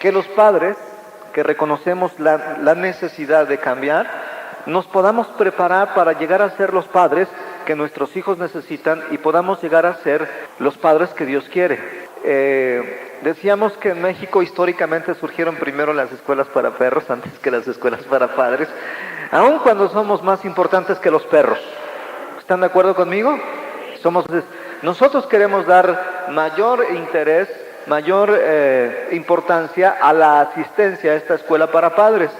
que los padres, que reconocemos la necesidad de cambiar, nos podamos preparar para llegar a ser los padres que nuestros hijos necesitan y podamos llegar a ser los padres que Dios quiere. Decíamos que en México históricamente surgieron primero las escuelas para perros antes que las escuelas para padres, aun cuando somos más importantes que los perros. ¿Están de acuerdo conmigo? Nosotros queremos dar mayor interés, mayor importancia a la asistencia a esta escuela para padres.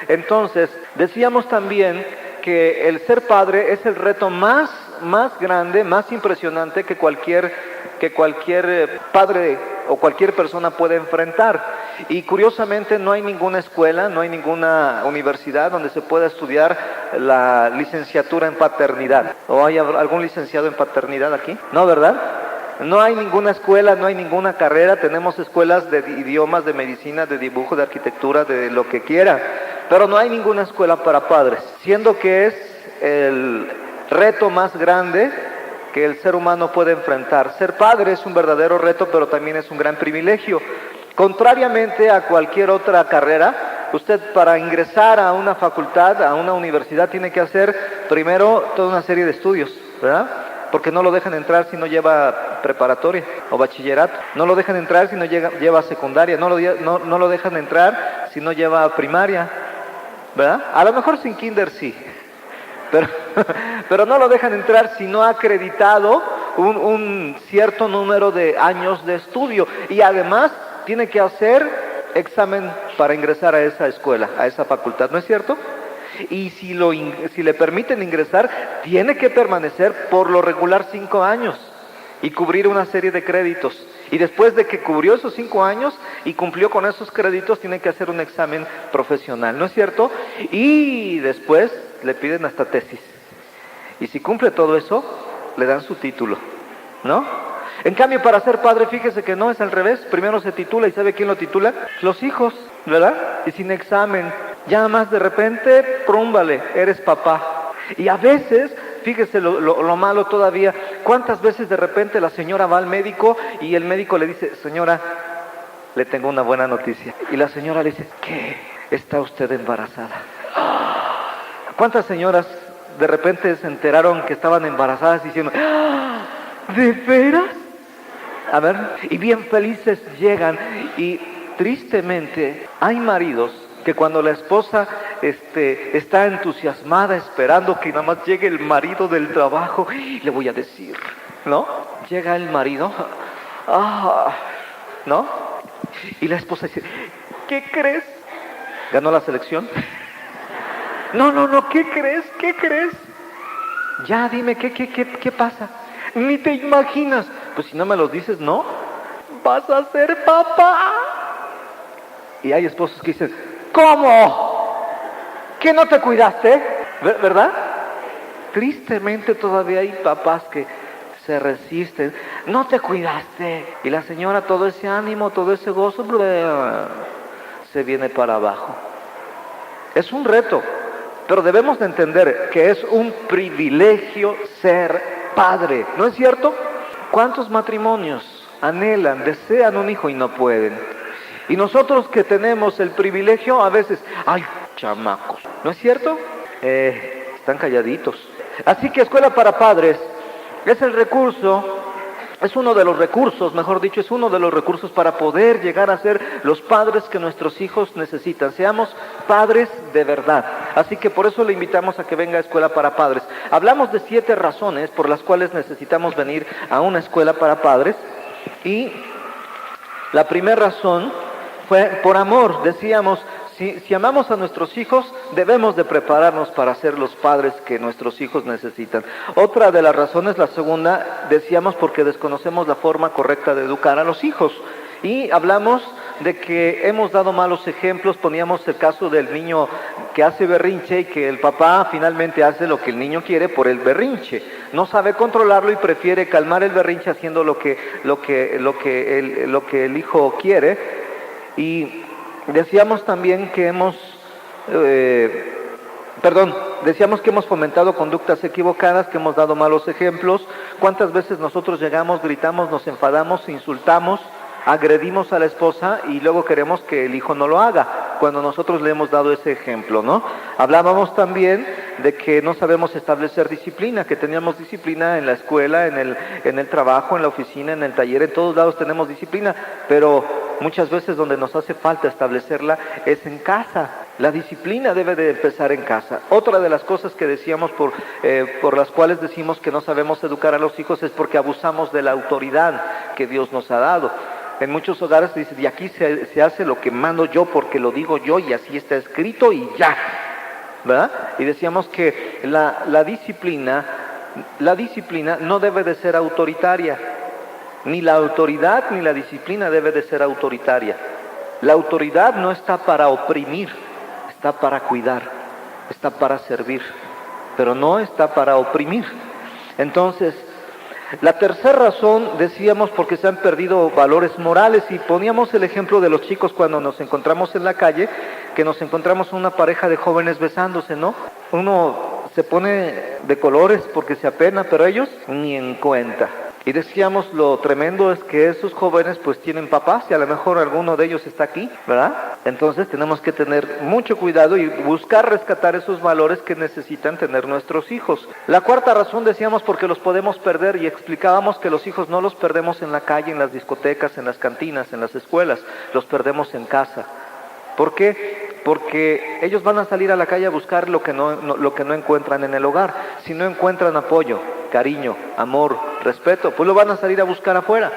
Entonces, decíamos también que el ser padre es el reto más grande, más impresionante que cualquier padre o cualquier persona puede enfrentar. Y curiosamente no hay ninguna escuela, no hay ninguna universidad donde se pueda estudiar la licenciatura en paternidad. ¿O hay algún licenciado en paternidad aquí? No, ¿verdad? No hay ninguna escuela, no hay ninguna carrera. Tenemos escuelas de idiomas, de medicina, de dibujo, de arquitectura, de lo que quiera, pero no hay ninguna escuela para padres, siendo que es el reto más grande que el ser humano puede enfrentar. Ser padre es un verdadero reto, pero también es un gran privilegio. Contrariamente a cualquier otra carrera, usted para ingresar a una facultad, a una universidad, tiene que hacer primero toda una serie de estudios, ¿verdad? Porque no lo dejan entrar si no lleva preparatoria o bachillerato, no lo dejan entrar si no lleva secundaria, no lo dejan entrar si no lleva primaria, ¿verdad? A lo mejor sin kinder sí, pero no lo dejan entrar si no ha acreditado un cierto número de años de estudio, y además tiene que hacer examen para ingresar a esa escuela, a esa facultad, ¿no es cierto? Y si le permiten ingresar, tiene que permanecer por lo regular 5 años y cubrir una serie de créditos. Y después de que cubrió esos 5 años y cumplió con esos créditos, tiene que hacer un examen profesional, ¿no es cierto? Y después le piden hasta tesis. Y si cumple todo eso, le dan su título, ¿no? En cambio, para ser padre, fíjese que no, es al revés. Primero se titula, ¿y sabe quién lo titula? Los hijos, ¿verdad? Y sin examen. Ya más de repente, prúmbale, eres papá. Y a veces, fíjese lo malo todavía, ¿cuántas veces de repente la señora va al médico y el médico le dice, señora, le tengo una buena noticia? Y la señora le dice, ¿qué? ¿Está usted embarazada? ¿Cuántas señoras de repente se enteraron que estaban embarazadas diciendo, ¿de veras? A ver, y bien felices llegan, y tristemente hay maridos que cuando la esposa está entusiasmada esperando que nada más llegue el marido del trabajo, le voy a decir, ¿no? Llega el marido, ¿no? Y la esposa dice, ¿qué crees? ¿Ganó la selección? No, ¿qué crees? ¿Qué crees? Ya dime, ¿qué pasa? Ni te imaginas. Pues si no me lo dices, ¿no? Vas a ser papá. Y hay esposos que dicen, ¿cómo? ¿Que no te cuidaste? ¿Verdad? Tristemente todavía hay papás que se resisten. No te cuidaste. Y la señora, todo ese ánimo, todo ese gozo, se viene para abajo. Es un reto, pero debemos de entender que es un privilegio ser padre, ¿no es cierto? ¿Cuántos matrimonios anhelan, desean un hijo y no pueden? Y nosotros que tenemos el privilegio, a veces, ¡ay, chamacos! ¿No es cierto? Están calladitos. Así que escuela para padres es el recurso, es uno de los recursos, mejor dicho, es uno de los recursos para poder llegar a ser los padres que nuestros hijos necesitan. Seamos padres de verdad. Así que por eso le invitamos a que venga a Escuela para Padres. Hablamos de 7 razones por las cuales necesitamos venir a una escuela para padres. Y la primera razón fue por amor. Decíamos, si amamos a nuestros hijos, debemos de prepararnos para ser los padres que nuestros hijos necesitan. Otra de las razones, la segunda, decíamos porque desconocemos la forma correcta de educar a los hijos. Y hablamos de que hemos dado malos ejemplos. Poníamos el caso del niño que hace berrinche y que el papá finalmente hace lo que el niño quiere por el berrinche. No sabe controlarlo y prefiere calmar el berrinche haciendo lo que el hijo quiere. Y decíamos también que decíamos que hemos fomentado conductas equivocadas, que hemos dado malos ejemplos. ¿Cuántas veces nosotros llegamos, gritamos, nos enfadamos, insultamos agredimos a la esposa y luego queremos que el hijo no lo haga, cuando nosotros le hemos dado ese ejemplo, ¿no? Hablábamos también de que no sabemos establecer disciplina, que teníamos disciplina en la escuela, en el trabajo, en la oficina, en el taller, en todos lados tenemos disciplina, pero muchas veces donde nos hace falta establecerla es en casa. La disciplina debe de empezar en casa. Otra de las cosas que decíamos por las cuales decimos que no sabemos educar a los hijos es porque abusamos de la autoridad que Dios nos ha dado. En muchos hogares se dice, y aquí se hace lo que mando yo porque lo digo yo y así está escrito y ya, ¿verdad? Y decíamos que la disciplina no debe de ser autoritaria. Ni la autoridad ni la disciplina debe de ser autoritaria. La autoridad no está para oprimir, está para cuidar, está para servir, pero no está para oprimir. Entonces, la tercera razón, decíamos, porque se han perdido valores morales, y poníamos el ejemplo de los chicos cuando nos encontramos en la calle, que nos encontramos una pareja de jóvenes besándose, ¿no? Uno se pone de colores porque se apena, pero ellos ni en cuenta. Y decíamos, lo tremendo es que esos jóvenes pues tienen papás y a lo mejor alguno de ellos está aquí, ¿verdad? Entonces tenemos que tener mucho cuidado y buscar rescatar esos valores que necesitan tener nuestros hijos. La cuarta razón, decíamos, porque los podemos perder, y explicábamos que los hijos no los perdemos en la calle, en las discotecas, en las cantinas, en las escuelas, los perdemos en casa. ¿Por qué? Porque ellos van a salir a la calle a buscar lo que no encuentran en el hogar. Si no encuentran apoyo, cariño, amor, respeto, pues lo van a salir a buscar afuera.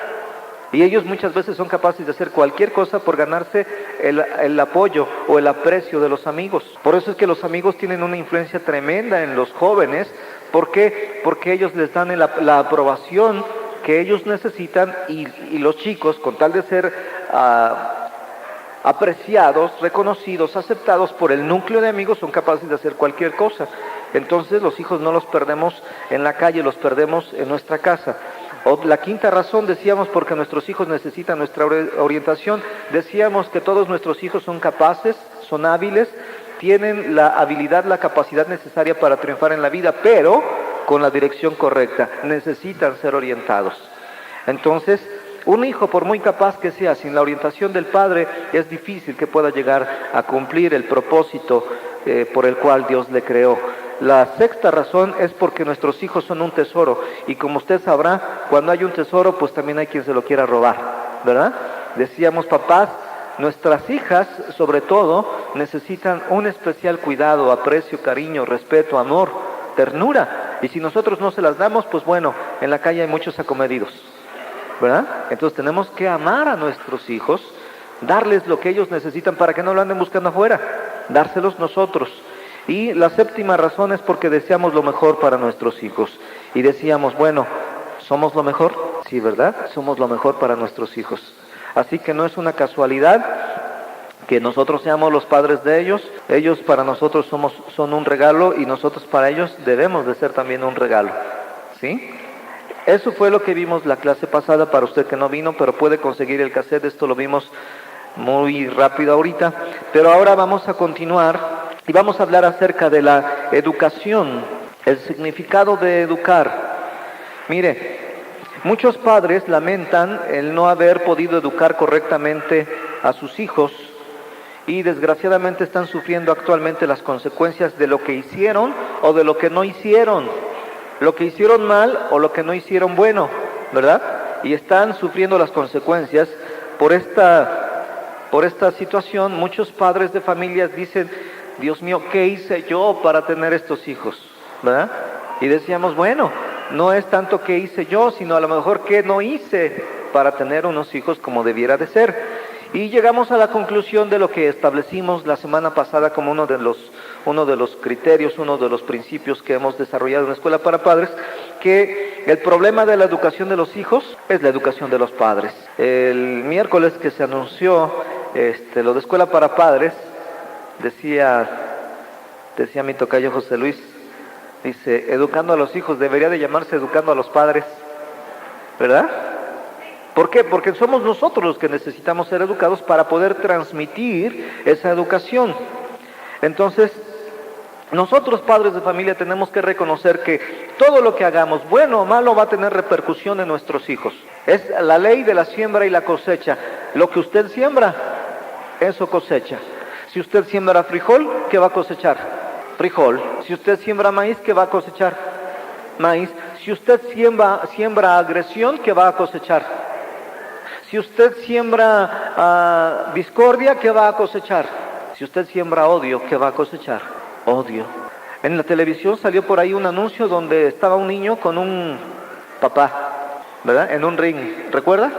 Y ellos muchas veces son capaces de hacer cualquier cosa por ganarse el apoyo o el aprecio de los amigos. Por eso es que los amigos tienen una influencia tremenda en los jóvenes. ¿Por qué? Porque ellos les dan la aprobación que ellos necesitan, y los chicos, con tal de ser apreciados, reconocidos, aceptados por el núcleo de amigos, son capaces de hacer cualquier cosa. Entonces los hijos no los perdemos en la calle, los perdemos en nuestra casa. La quinta razón, decíamos, porque nuestros hijos necesitan nuestra orientación. Decíamos que todos nuestros hijos son capaces, son hábiles, tienen la habilidad, la capacidad necesaria para triunfar en la vida, pero con la dirección correcta, necesitan ser orientados. Entonces, un hijo, por muy capaz que sea, sin la orientación del padre, es difícil que pueda llegar a cumplir el propósito por el cual Dios le creó. La sexta razón es porque nuestros hijos son un tesoro, y como usted sabrá, cuando hay un tesoro, pues también hay quien se lo quiera robar, ¿verdad? Decíamos, papás, nuestras hijas, sobre todo, necesitan un especial cuidado, aprecio, cariño, respeto, amor, ternura, y si nosotros no se las damos, pues bueno, en la calle hay muchos acomedidos, ¿verdad? Entonces tenemos que amar a nuestros hijos, darles lo que ellos necesitan para que no lo anden buscando afuera, dárselos nosotros. Y la séptima razón es porque deseamos lo mejor para nuestros hijos. Y decíamos, bueno, ¿somos lo mejor? Sí, ¿verdad? Somos lo mejor para nuestros hijos. Así que no es una casualidad que nosotros seamos los padres de ellos. Ellos para nosotros son un regalo, y nosotros para ellos debemos de ser también un regalo, ¿sí? Eso fue lo que vimos la clase pasada. Para usted que no vino, pero puede conseguir el cassette, esto lo vimos muy rápido ahorita. Pero ahora vamos a continuar y vamos a hablar acerca de la educación, el significado de educar. Mire, muchos padres lamentan el no haber podido educar correctamente a sus hijos, y desgraciadamente están sufriendo actualmente las consecuencias de lo que hicieron o de lo que no hicieron. Lo que hicieron mal o lo que no hicieron bueno, ¿verdad? Y están sufriendo las consecuencias por esta situación. Muchos padres de familias dicen, Dios mío, ¿qué hice yo para tener estos hijos? ¿Verdad? Y decíamos, bueno, no es tanto qué hice yo, sino a lo mejor qué no hice para tener unos hijos como debiera de ser. Y llegamos a la conclusión de lo que establecimos la semana pasada como uno de los criterios, uno de los principios que hemos desarrollado en la Escuela para Padres, que el problema de la educación de los hijos es la educación de los padres. El miércoles que se anunció lo de Escuela para Padres, decía mi tocayo José Luis, dice, educando a los hijos, debería de llamarse educando a los padres, ¿verdad? ¿Por qué? Porque somos nosotros los que necesitamos ser educados para poder transmitir esa educación. Entonces, nosotros padres de familia tenemos que reconocer que todo lo que hagamos, bueno o malo, va a tener repercusión en nuestros hijos. Es la ley de la siembra y la cosecha. Lo que usted siembra, eso cosecha. Si usted siembra frijol, ¿qué va a cosechar? Frijol. Si usted siembra maíz, ¿qué va a cosechar? Maíz. Si usted siembra agresión, ¿qué va a cosechar? Si usted siembra discordia, ¿qué va a cosechar? Si usted siembra odio, ¿qué va a cosechar? Odio. En la televisión salió por ahí un anuncio donde estaba un niño con un papá, ¿verdad? En un ring, ¿recuerda?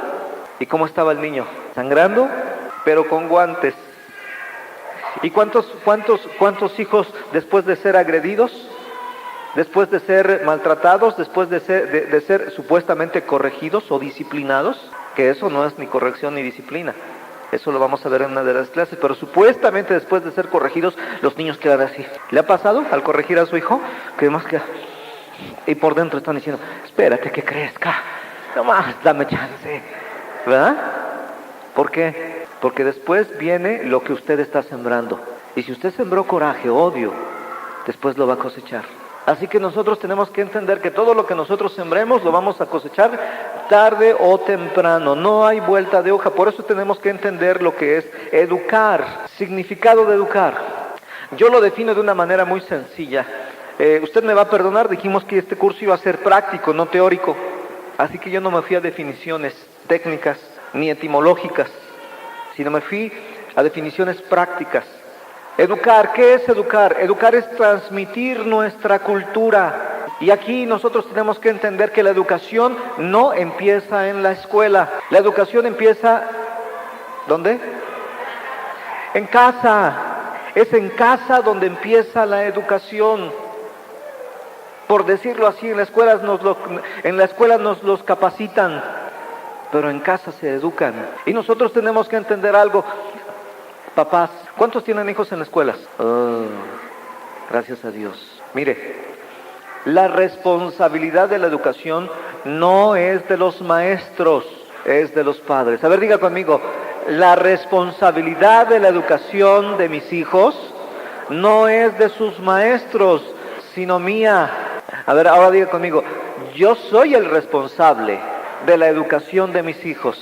¿Y cómo estaba el niño? Sangrando, pero con guantes. ¿Y cuántos hijos después de ser agredidos, después de ser maltratados, después de ser supuestamente corregidos o disciplinados? Que eso no es ni corrección ni disciplina. Eso lo vamos a ver en una de las clases, pero supuestamente después de ser corregidos, los niños quedan así. ¿Le ha pasado al corregir a su hijo? Que más que... Y por dentro están diciendo, espérate que crezca, nomás dame chance, ¿verdad? ¿Por qué? Porque después viene lo que usted está sembrando. Y si usted sembró coraje, odio, después lo va a cosechar. Así que nosotros tenemos que entender que todo lo que nosotros sembremos lo vamos a cosechar tarde o temprano. No hay vuelta de hoja. Por eso tenemos que entender lo que es educar, significado de educar. Yo lo defino de una manera muy sencilla. Usted me va a perdonar, dijimos que este curso iba a ser práctico, no teórico. Así que yo no me fui a definiciones técnicas ni etimológicas, sino me fui a definiciones prácticas. Educar, ¿qué es educar? Educar es transmitir nuestra cultura. Y aquí nosotros tenemos que entender que la educación no empieza en la escuela. La educación empieza, ¿dónde? En casa. Es en casa donde empieza la educación. Por decirlo así, en la escuela nos los capacitan, pero en casa se educan. Y nosotros tenemos que entender algo. Papás, ¿cuántos tienen hijos en las escuelas? Oh, gracias a Dios. Mire, la responsabilidad de la educación no es de los maestros, es de los padres. A ver, diga conmigo, la responsabilidad de la educación de mis hijos no es de sus maestros, sino mía. A ver, ahora diga conmigo, yo soy el responsable de la educación de mis hijos.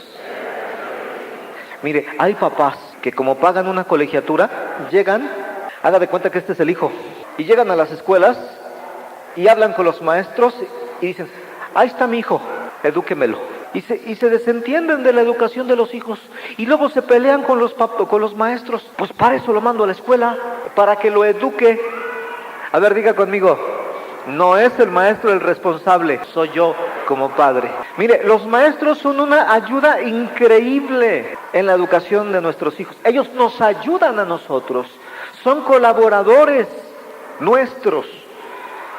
Mire, hay papás que como pagan una colegiatura, llegan, haga de cuenta que este es el hijo, y llegan a las escuelas y hablan con los maestros y dicen, ahí está mi hijo, edúquemelo. Y se desentienden de la educación de los hijos y luego se pelean con los maestros. Pues para eso lo mando a la escuela, para que lo eduque. A ver, diga conmigo, no es el maestro el responsable, soy yo como padre. Mire, los maestros son una ayuda increíble en la educación de nuestros hijos. Ellos nos ayudan a nosotros, son colaboradores nuestros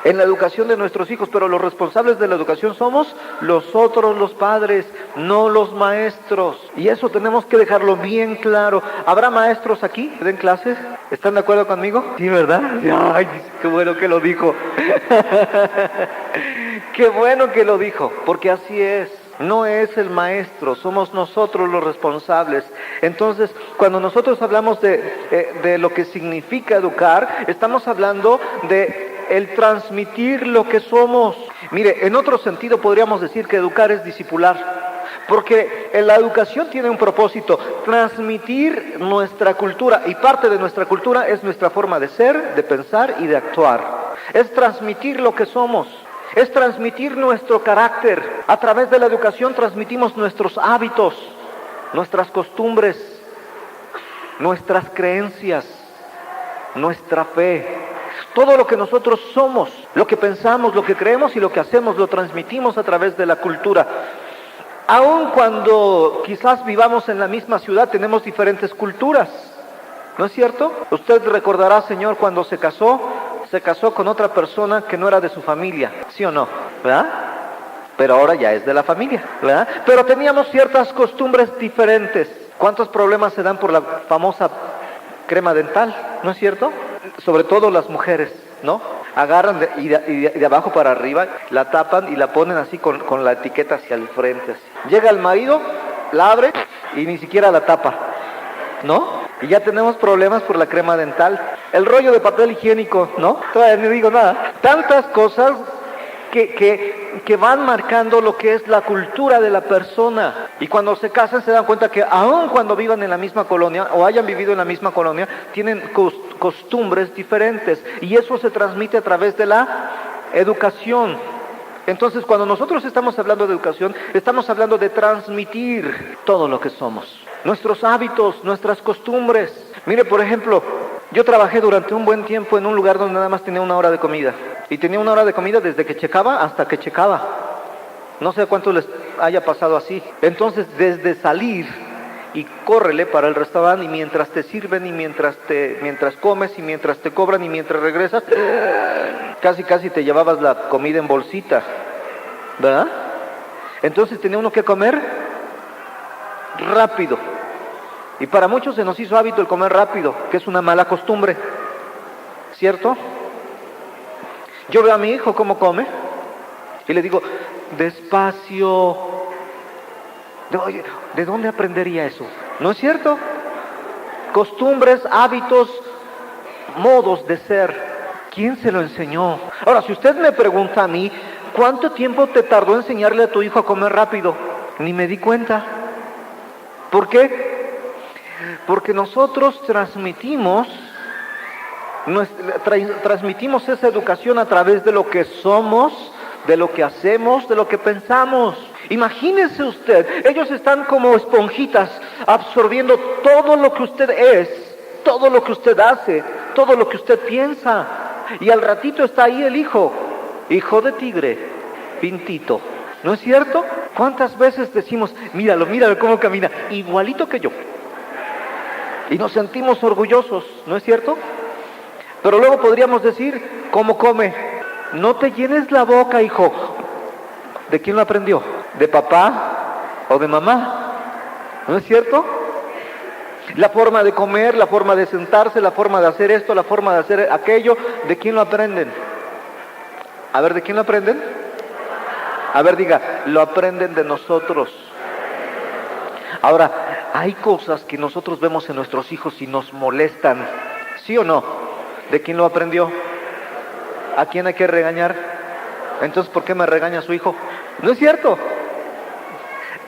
en la educación de nuestros hijos, pero los responsables de la educación somos nosotros los padres, no los maestros. Y eso tenemos que dejarlo bien claro. ¿Habrá maestros aquí que den clases? ¿Están de acuerdo conmigo? Sí, ¿verdad? Ay, qué bueno que lo dijo. Qué bueno que lo dijo, porque así es. No es el maestro, somos nosotros los responsables. Entonces, cuando nosotros hablamos de lo que significa educar, estamos hablando de el transmitir lo que somos. Mire, en otro sentido podríamos decir que educar es discipular, porque la educación tiene un propósito, transmitir nuestra cultura, y parte de nuestra cultura es nuestra forma de ser, de pensar y de actuar. Es transmitir lo que somos, es transmitir nuestro carácter. A través de la educación transmitimos nuestros hábitos, nuestras costumbres, nuestras creencias, nuestra fe. Todo lo que nosotros somos, lo que pensamos, lo que creemos y lo que hacemos, lo transmitimos a través de la cultura. Aun cuando quizás vivamos en la misma ciudad, tenemos diferentes culturas, ¿no es cierto? Usted recordará, señor, cuando se casó con otra persona que no era de su familia, ¿sí o no? ¿Verdad? Pero ahora ya es de la familia, ¿verdad? Pero teníamos ciertas costumbres diferentes. ¿Cuántos problemas se dan por la famosa crema dental? ¿No es cierto? Sobre todo las mujeres, ¿no? Agarran de abajo para arriba, la tapan y la ponen así con la etiqueta hacia el frente. Así. Llega el marido, la abre y ni siquiera la tapa, ¿no? Y ya tenemos problemas por la crema dental. El rollo de papel higiénico, ¿no? Todavía no digo nada. Tantas cosas que van marcando lo que es la cultura de la persona. Y cuando se casan se dan cuenta que aun cuando vivan en la misma colonia o hayan vivido en la misma colonia, tienen costumbres diferentes. Y eso se transmite a través de la educación. Entonces, cuando nosotros estamos hablando de educación, estamos hablando de transmitir todo lo que somos. Nuestros hábitos, nuestras costumbres. Mire, por ejemplo, yo trabajé durante un buen tiempo en un lugar donde nada más tenía una hora de comida. Y tenía una hora de comida desde que checaba hasta que checaba. No sé cuánto les haya pasado así. Entonces, desde salir y córrele para el restaurante, y mientras te sirven, y mientras comes, y mientras te cobran, y mientras regresas, casi te llevabas la comida en bolsita, ¿verdad? Entonces tenía uno que comer rápido. Y para muchos se nos hizo hábito el comer rápido, que es una mala costumbre, ¿cierto? Yo veo a mi hijo cómo come y le digo, despacio. Oye, ¿de dónde aprendería eso? ¿No es cierto? Costumbres, hábitos, modos de ser. ¿Quién se lo enseñó? Ahora, si usted me pregunta a mí, ¿cuánto tiempo te tardó enseñarle a tu hijo a comer rápido? Ni me di cuenta. ¿Por qué? Porque nosotros transmitimos esa educación a través de lo que somos, de lo que hacemos, de lo que pensamos. Imagínese usted, ellos están como esponjitas absorbiendo todo lo que usted es, todo lo que usted hace, todo lo que usted piensa. Y al ratito está ahí el hijo de tigre, pintito. ¿No es cierto? ¿Cuántas veces decimos, míralo cómo camina, igualito que yo? Y nos sentimos orgullosos, ¿no es cierto? Pero luego podríamos decir, ¿cómo come? No te llenes la boca, hijo. ¿De quién lo aprendió? ¿De papá o de mamá? ¿No es cierto? La forma de comer, la forma de sentarse, la forma de hacer esto, la forma de hacer aquello, ¿de quién lo aprenden? A ver, ¿de quién lo aprenden? A ver, diga, lo aprenden de nosotros. Ahora, hay cosas que nosotros vemos en nuestros hijos y nos molestan, ¿sí o no? ¿De quién lo aprendió? ¿A quién hay que regañar? Entonces, ¿por qué me regaña su hijo? ¿No es cierto?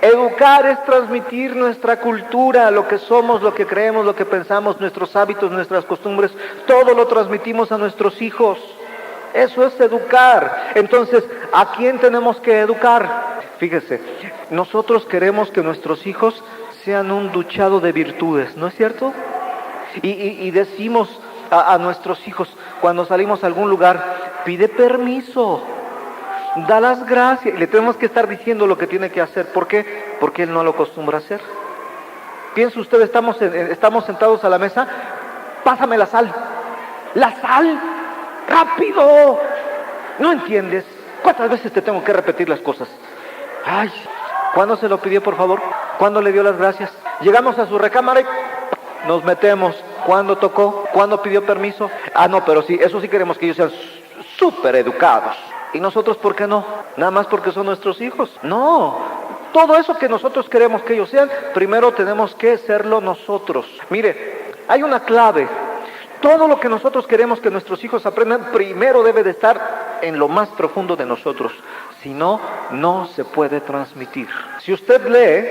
Educar es transmitir nuestra cultura, lo que somos, lo que creemos, lo que pensamos, nuestros hábitos, nuestras costumbres, todo lo transmitimos a nuestros hijos. Eso es educar. Entonces, ¿a quién tenemos que educar? Fíjese, nosotros queremos que nuestros hijos sean un duchado de virtudes, ¿no es cierto? Y decimos a nuestros hijos, cuando salimos a algún lugar, pide permiso, da las gracias, y le tenemos que estar diciendo lo que tiene que hacer. ¿Por qué? Porque él no lo acostumbra a hacer. Piensa usted, estamos sentados a la mesa, pásame la sal, rápido, ¿no entiendes? ¿Cuántas veces te tengo que repetir las cosas? Ay, ¿cuándo se lo pidió, por favor? ¿Cuándo le dio las gracias? Llegamos a su recámara y nos metemos. ¿Cuándo tocó? ¿Cuándo pidió permiso? Ah, no, pero sí, eso sí queremos que ellos sean súper educados. ¿Y nosotros por qué no? ¿Nada más porque son nuestros hijos? No, todo eso que nosotros queremos que ellos sean, primero tenemos que serlo nosotros. Mire, hay una clave. Todo lo que nosotros queremos que nuestros hijos aprendan, primero debe de estar en lo más profundo de nosotros. Si no, no se puede transmitir. Si usted lee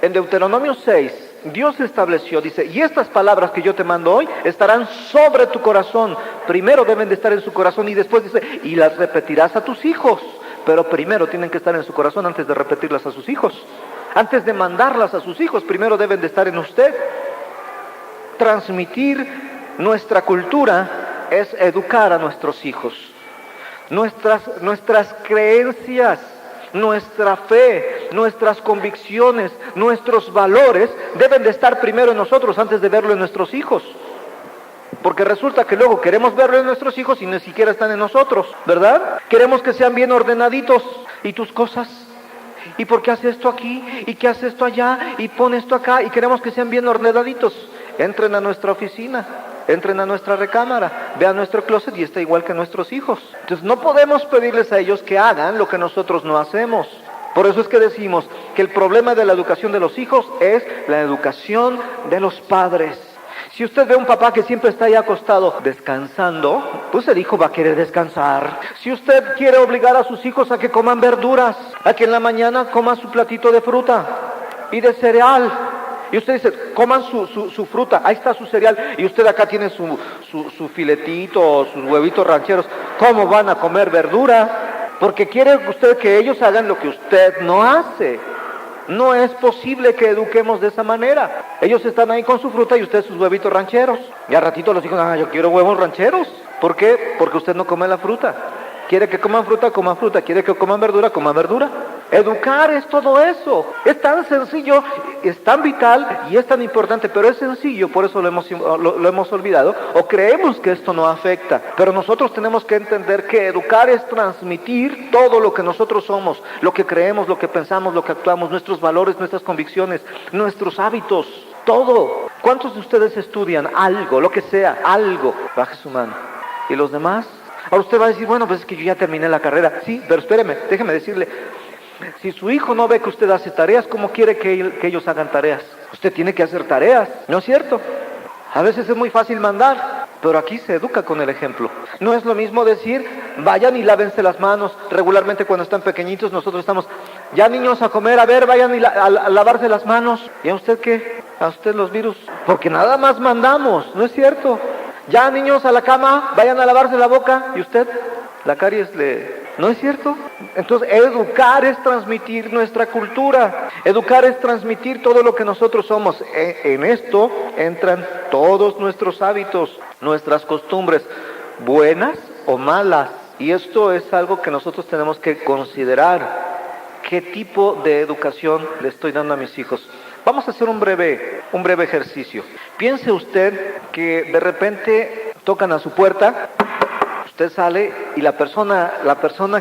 en Deuteronomio 6, Dios estableció, dice, y estas palabras que yo te mando hoy estarán sobre tu corazón. Primero deben de estar en su corazón y después dice, y las repetirás a tus hijos. Pero primero tienen que estar en su corazón antes de repetirlas a sus hijos. Antes de mandarlas a sus hijos, primero deben de estar en usted. Transmitir nuestra cultura es educar a nuestros hijos. Nuestras creencias, nuestra fe, nuestras convicciones, nuestros valores deben de estar primero en nosotros antes de verlo en nuestros hijos. Porque resulta que luego queremos verlo en nuestros hijos y ni siquiera están en nosotros, ¿verdad? Queremos que sean bien ordenaditos. ¿Y tus cosas? ¿Y por qué hace esto aquí? ¿Y qué hace esto allá? ¿Y pone esto acá? Y queremos que sean bien ordenaditos. Entren a nuestra oficina, entren a nuestra recámara, vean nuestro closet y está igual que nuestros hijos. Entonces no podemos pedirles a ellos que hagan lo que nosotros no hacemos. Por eso es que decimos que el problema de la educación de los hijos es la educación de los padres. Si usted ve a un papá que siempre está ahí acostado descansando, pues el hijo va a querer descansar. Si usted quiere obligar a sus hijos a que coman verduras, a que en la mañana coman su platito de fruta y de cereal, y usted dice, coman su fruta, ahí está su cereal, y usted acá tiene su filetito o sus huevitos rancheros, ¿cómo van a comer verdura? Porque quiere usted que ellos hagan lo que usted no hace. No es posible que eduquemos de esa manera. Ellos están ahí con su fruta y usted sus huevitos rancheros. Y al ratito los hijos, yo quiero huevos rancheros. ¿Por qué? Porque usted no come la fruta. Quiere que coman fruta, coman fruta. Quiere que coman verdura, coman verdura. Educar es todo eso. Es tan sencillo, es tan vital y es tan importante, pero es sencillo, por eso lo hemos olvidado, o creemos que esto no afecta. Pero nosotros tenemos que entender que educar es transmitir todo lo que nosotros somos, lo que creemos, lo que pensamos, lo que actuamos, nuestros valores, nuestras convicciones, nuestros hábitos, todo. ¿Cuántos de ustedes estudian algo, lo que sea, algo? Baje su mano. ¿Y los demás? Ahora usted va a decir, bueno, pues es que yo ya terminé la carrera. Sí, pero espéreme, déjeme decirle, si su hijo no ve que usted hace tareas, ¿cómo quiere que ellos hagan tareas? Usted tiene que hacer tareas, ¿no es cierto? A veces es muy fácil mandar, pero aquí se educa con el ejemplo. No es lo mismo decir, vayan y lávense las manos. Regularmente cuando están pequeñitos nosotros estamos, ya niños a comer, a ver, vayan a lavarse las manos. ¿Y a usted qué? ¿A usted los virus? Porque nada más mandamos, ¿no es cierto? Ya niños a la cama, vayan a lavarse la boca. ¿Y usted? La caries ¿no es cierto? Entonces, educar es transmitir nuestra cultura. Educar es transmitir todo lo que nosotros somos. En esto entran todos nuestros hábitos, nuestras costumbres, buenas o malas. Y esto es algo que nosotros tenemos que considerar. ¿Qué tipo de educación le estoy dando a mis hijos? Vamos a hacer un breve ejercicio. Piense usted que de repente tocan a su puerta. Usted sale y la persona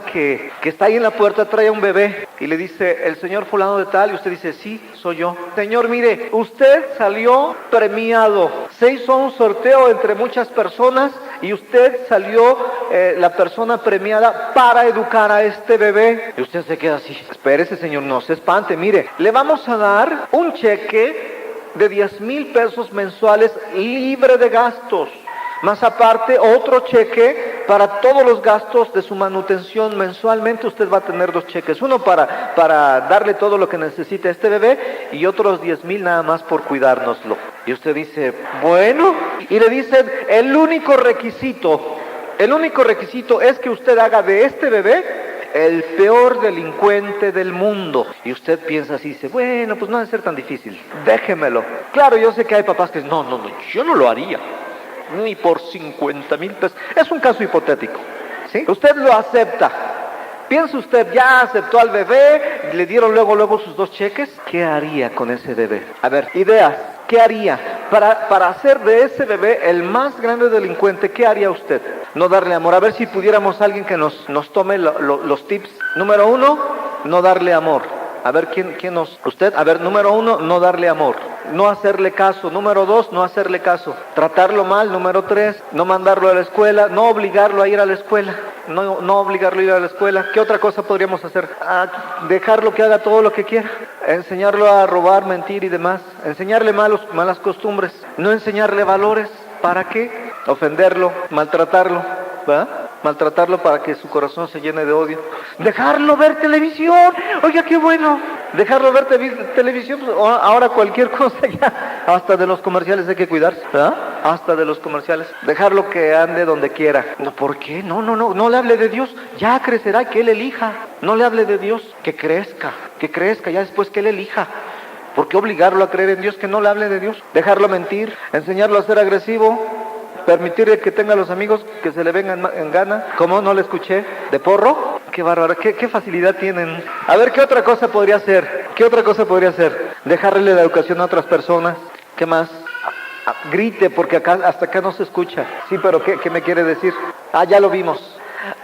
que está ahí en la puerta trae a un bebé y le dice, el señor fulano de tal, y usted dice, sí, soy yo. Señor, mire, usted salió premiado, se hizo un sorteo entre muchas personas y usted salió la persona premiada para educar a este bebé. Y usted se queda así, espérese señor, no se espante, mire, le vamos a dar un cheque de 10,000 pesos mensuales libre de gastos. Más aparte, otro cheque para todos los gastos de su manutención. Mensualmente usted va a tener 2 cheques. Uno para darle todo lo que necesita este bebé y otros 10,000 nada más por cuidárnoslo. Y usted dice, bueno, y le dicen, el único requisito es que usted haga de este bebé el peor delincuente del mundo. Y usted piensa así, dice, bueno, pues no debe ser tan difícil, déjemelo. Claro, yo sé que hay papás que dicen, no, yo no lo haría. Ni por 50,000 pesos. Es un caso hipotético, ¿sí? Usted lo acepta. Piensa usted, ya aceptó al bebé, le dieron luego sus 2 cheques. ¿Qué haría con ese bebé? A ver, ideas. ¿Qué haría? Para hacer de ese bebé el más grande delincuente, ¿qué haría usted? No darle amor. A ver si pudiéramos alguien que nos tome los tips. Número 1, no darle amor. A ver, ¿quién nos...? ¿Usted? A ver, número 1, no darle amor. No hacerle caso. Número 2, no hacerle caso. Tratarlo mal. Número 3, no mandarlo a la escuela. No obligarlo a ir a la escuela. No obligarlo a ir a la escuela. ¿Qué otra cosa podríamos hacer? Dejarlo que haga todo lo que quiera. Enseñarlo a robar, mentir y demás. Enseñarle malas costumbres. No enseñarle valores. ¿Para qué? Ofenderlo, maltratarlo, ¿verdad? Maltratarlo para que su corazón se llene de odio. Dejarlo ver televisión. Oiga, qué bueno. Dejarlo ver televisión. Pues, ahora cualquier cosa ya. Hasta de los comerciales hay que cuidarse, ¿verdad? Hasta de los comerciales. Dejarlo que ande donde quiera. ¿Por qué? No le hable de Dios. Ya crecerá, que Él elija. No le hable de Dios. Que crezca. Ya después que Él elija. ¿Por qué obligarlo a creer en Dios? Que no le hable de Dios. Dejarlo mentir. Enseñarlo a ser agresivo. Permitirle que tenga los amigos que se le vengan en gana. ¿Cómo? ¿No le escuché? ¿De porro? Qué bárbaro, qué facilidad tienen. A ver, ¿qué otra cosa podría hacer? Dejarle la educación a otras personas. ¿Qué más? Grite, porque hasta acá no se escucha. Sí, pero ¿qué me quiere decir? Ya lo vimos.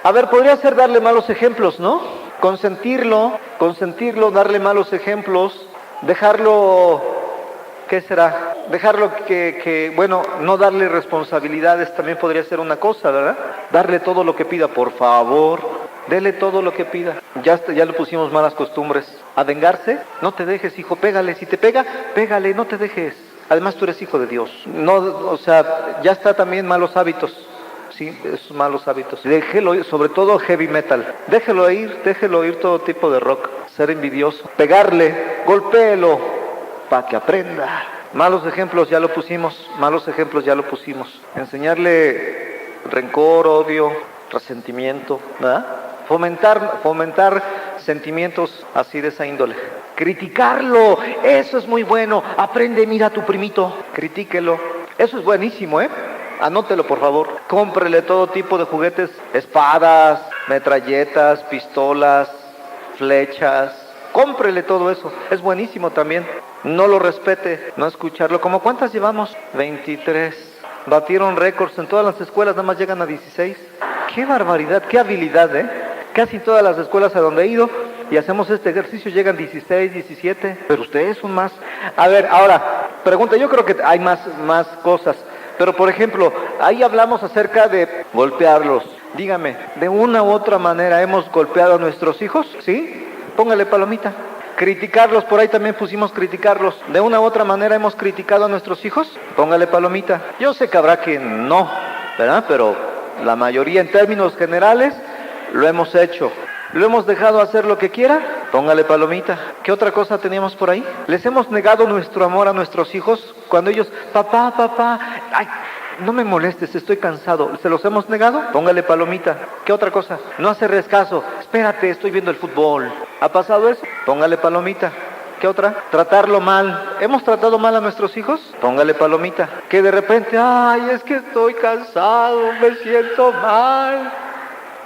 A ver, podría ser darle malos ejemplos, ¿no? Consentirlo, darle malos ejemplos. Dejarlo... ¿Qué será? Dejarlo no darle responsabilidades también podría ser una cosa, ¿verdad? Darle todo lo que pida, por favor, dele todo lo que pida. Ya le pusimos malas costumbres. ¿A vengarse? No te dejes, hijo, pégale. Si te pega, pégale, no te dejes. Además tú eres hijo de Dios. No, o sea, ya está también malos hábitos. Sí, esos malos hábitos. Déjelo ir, sobre todo heavy metal. Déjelo ir todo tipo de rock. Ser envidioso, pegarle, golpéelo, para que aprenda. Malos ejemplos ya lo pusimos. Enseñarle rencor, odio, resentimiento, ¿verdad? Fomentar sentimientos así de esa índole. Criticarlo, eso es muy bueno. Aprende, mira a tu primito, critíquelo. Eso es buenísimo, ¿eh? Anótelo, por favor. Cómprele todo tipo de juguetes, espadas, metralletas, pistolas, flechas. Cómprele todo eso. Es buenísimo también. No lo respete, no escucharlo. ¿Cómo cuántas llevamos? 23. Batieron récords. En todas las escuelas nada más llegan a 16. ¡Qué barbaridad! ¡Qué habilidad, eh! Casi todas las escuelas a donde he ido y hacemos este ejercicio llegan 16, 17. Pero ustedes son más. A ver, ahora, pregunta. Yo creo que hay más cosas. Pero, por ejemplo, ahí hablamos acerca de golpearlos. Dígame, ¿de una u otra manera hemos golpeado a nuestros hijos? ¿Sí? Póngale palomita. Criticarlos, por ahí también pusimos criticarlos. ¿De una u otra manera hemos criticado a nuestros hijos? Póngale palomita. Yo sé que habrá quien no, ¿verdad? Pero la mayoría, en términos generales, lo hemos hecho. ¿Lo hemos dejado hacer lo que quiera? Póngale palomita. ¿Qué otra cosa teníamos por ahí? ¿Les hemos negado nuestro amor a nuestros hijos? Cuando ellos, papá, ay, no me molestes, estoy cansado. ¿Se los hemos negado? Póngale palomita. ¿Qué otra cosa? No hacerles caso. Espérate, estoy viendo el fútbol. ¿Ha pasado eso? Póngale palomita. ¿Qué otra? Tratarlo mal. ¿Hemos tratado mal a nuestros hijos? Póngale palomita. Que de repente, ay, es que estoy cansado, me siento mal.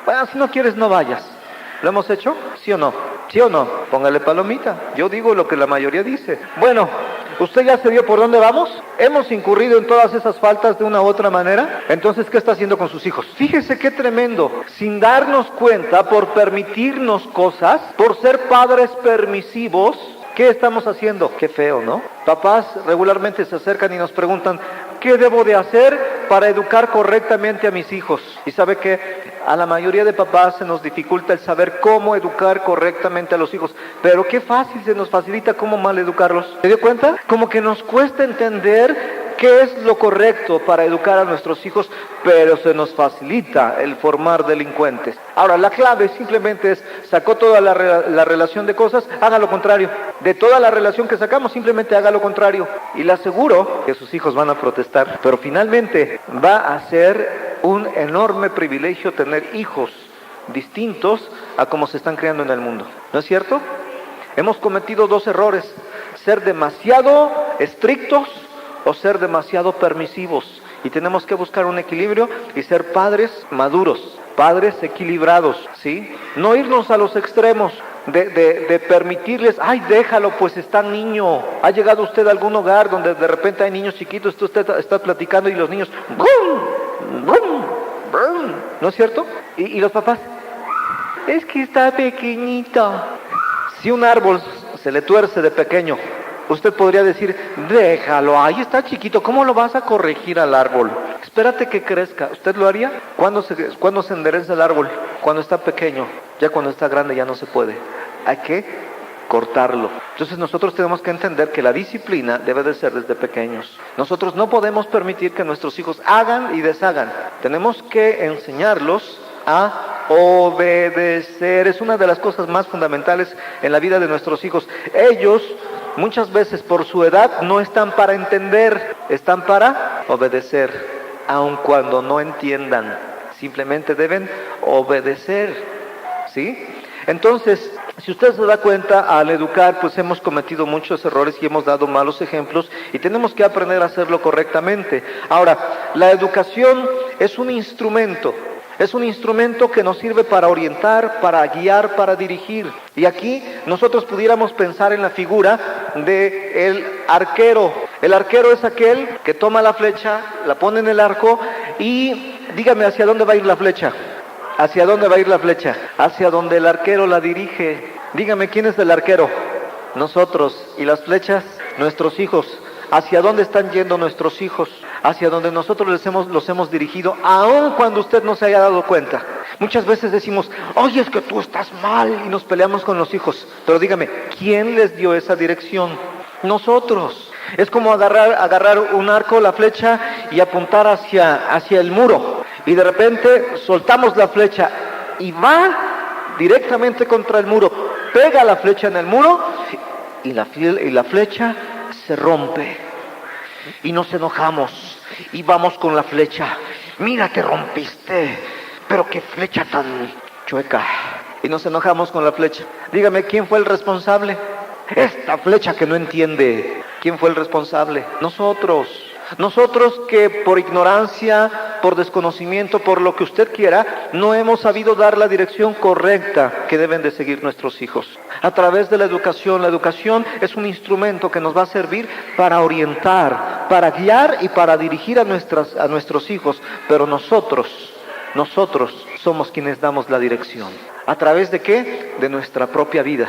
Bueno, si no quieres, no vayas. ¿Lo hemos hecho? ¿Sí o no? ¿Sí o no? Póngale palomita. Yo digo lo que la mayoría dice. Bueno, ¿usted ya se vio por dónde vamos? ¿Hemos incurrido en todas esas faltas de una u otra manera? Entonces, ¿qué está haciendo con sus hijos? Fíjese qué tremendo. Sin darnos cuenta, por permitirnos cosas, por ser padres permisivos, ¿qué estamos haciendo? Qué feo, ¿no? Papás regularmente se acercan y nos preguntan, ¿qué debo de hacer para educar correctamente a mis hijos? Y sabe que a la mayoría de papás se nos dificulta el saber cómo educar correctamente a los hijos, pero qué fácil se nos facilita cómo mal educarlos. ¿Se dio cuenta? Como que nos cuesta entender qué es lo correcto para educar a nuestros hijos, pero se nos facilita el formar delincuentes. Ahora, la clave simplemente es, sacó toda la relación de cosas, haga lo contrario. De toda la relación que sacamos, simplemente haga lo contrario. Y le aseguro que sus hijos van a protestar, pero finalmente va a ser un enorme privilegio tener hijos distintos a como se están creando en el mundo. ¿No es cierto? Hemos cometido dos errores: ser demasiado estrictos o ser demasiado permisivos. Y tenemos que buscar un equilibrio y ser padres maduros, padres equilibrados, ¿sí? No irnos a los extremos de permitirles, ay, déjalo, pues está niño. ¿Ha llegado usted a algún hogar donde de repente hay niños chiquitos, usted está platicando y los niños, ¡bum! ¡Bum! ¡Bum! ¿No es cierto? Y los papás, es que está pequeñito. Si un árbol se le tuerce de pequeño, usted podría decir, déjalo, ahí está chiquito, ¿cómo lo vas a corregir al árbol? Espérate que crezca. ¿Usted lo haría? ¿Cuándo se endereza el árbol? Cuando está pequeño. Ya cuando está grande ya no se puede. Hay que cortarlo. Entonces nosotros tenemos que entender que la disciplina debe de ser desde pequeños. Nosotros no podemos permitir que nuestros hijos hagan y deshagan. Tenemos que enseñarlos a obedecer. Es una de las cosas más fundamentales en la vida de nuestros hijos. Ellos muchas veces por su edad no están para entender, están para obedecer, aun cuando no entiendan, simplemente deben obedecer, ¿sí? Entonces, si usted se da cuenta, al educar, pues hemos cometido muchos errores y hemos dado malos ejemplos y tenemos que aprender a hacerlo correctamente. Ahora, la educación es un instrumento. Es un instrumento que nos sirve para orientar, para guiar, para dirigir. Y aquí nosotros pudiéramos pensar en la figura del arquero. El arquero es aquel que toma la flecha, la pone en el arco y dígame, ¿hacia dónde va a ir la flecha? ¿Hacia dónde va a ir la flecha? Hacia donde el arquero la dirige. Dígame, ¿quién es el arquero? Nosotros. ¿Y las flechas? Nuestros hijos. ¿Hacia dónde están yendo nuestros hijos? Hacia donde nosotros los hemos dirigido, aun cuando usted no se haya dado cuenta. Muchas veces decimos, oye, es que tú estás mal, y nos peleamos con los hijos. Pero dígame, ¿quién les dio esa dirección? Nosotros. Es como agarrar un arco, la flecha, y apuntar hacia el muro. Y de repente soltamos la flecha y va directamente contra el muro. Pega la flecha en el muro y la flecha se rompe. Y nos enojamos y vamos con la flecha. Mira, te rompiste, pero qué flecha tan chueca. Y nos enojamos con la flecha. Dígame, ¿quién fue el responsable? Esta flecha que no entiende. ¿Quién fue el responsable? Nosotros. Nosotros que por ignorancia, por desconocimiento, por lo que usted quiera, no hemos sabido dar la dirección correcta que deben de seguir nuestros hijos. A través de la educación es un instrumento que nos va a servir para orientar, para guiar y para dirigir a nuestros hijos. Pero nosotros somos quienes damos la dirección. ¿A través de qué? De nuestra propia vida.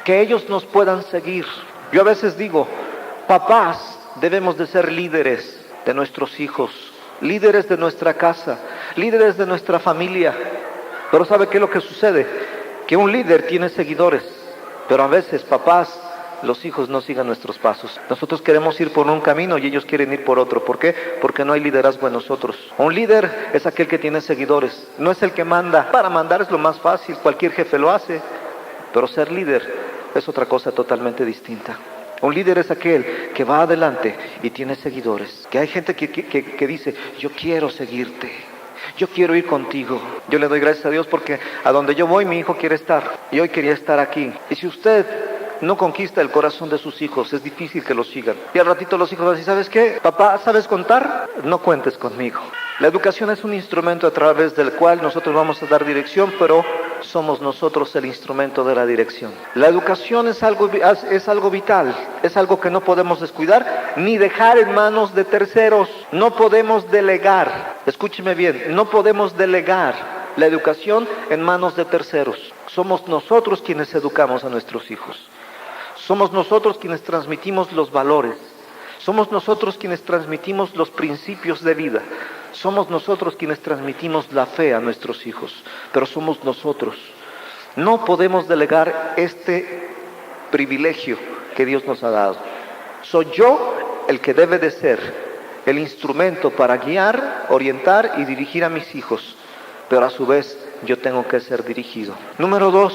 Que ellos nos puedan seguir. Yo a veces digo, papás, debemos de ser líderes de nuestros hijos, líderes de nuestra casa, líderes de nuestra familia. Pero ¿sabe qué es lo que sucede? Que un líder tiene seguidores, pero a veces, papás, los hijos no sigan nuestros pasos. Nosotros queremos ir por un camino y ellos quieren ir por otro. ¿Por qué? Porque no hay liderazgo en nosotros. Un líder es aquel que tiene seguidores, no es el que manda. Para mandar es lo más fácil, cualquier jefe lo hace, pero ser líder es otra cosa totalmente distinta. Un líder es aquel que va adelante y tiene seguidores. Que hay gente que dice, yo quiero seguirte, yo quiero ir contigo. Yo le doy gracias a Dios porque a donde yo voy mi hijo quiere estar. Y hoy quería estar aquí. Y si usted no conquista el corazón de sus hijos, es difícil que los sigan. Y al ratito los hijos van a decir, ¿sabes qué? Papá, ¿sabes contar? No cuentes conmigo. La educación es un instrumento a través del cual nosotros vamos a dar dirección, pero somos nosotros el instrumento de la dirección. La educación es algo vital, es algo que no podemos descuidar ni dejar en manos de terceros. No podemos delegar, escúcheme bien, no podemos delegar la educación en manos de terceros. Somos nosotros quienes educamos a nuestros hijos. Somos nosotros quienes transmitimos los valores. Somos nosotros quienes transmitimos los principios de vida. Somos nosotros quienes transmitimos la fe a nuestros hijos. Pero somos nosotros. No podemos delegar este privilegio que Dios nos ha dado. Soy yo el que debe de ser el instrumento para guiar, orientar y dirigir a mis hijos. Pero a su vez yo tengo que ser dirigido. Número 2,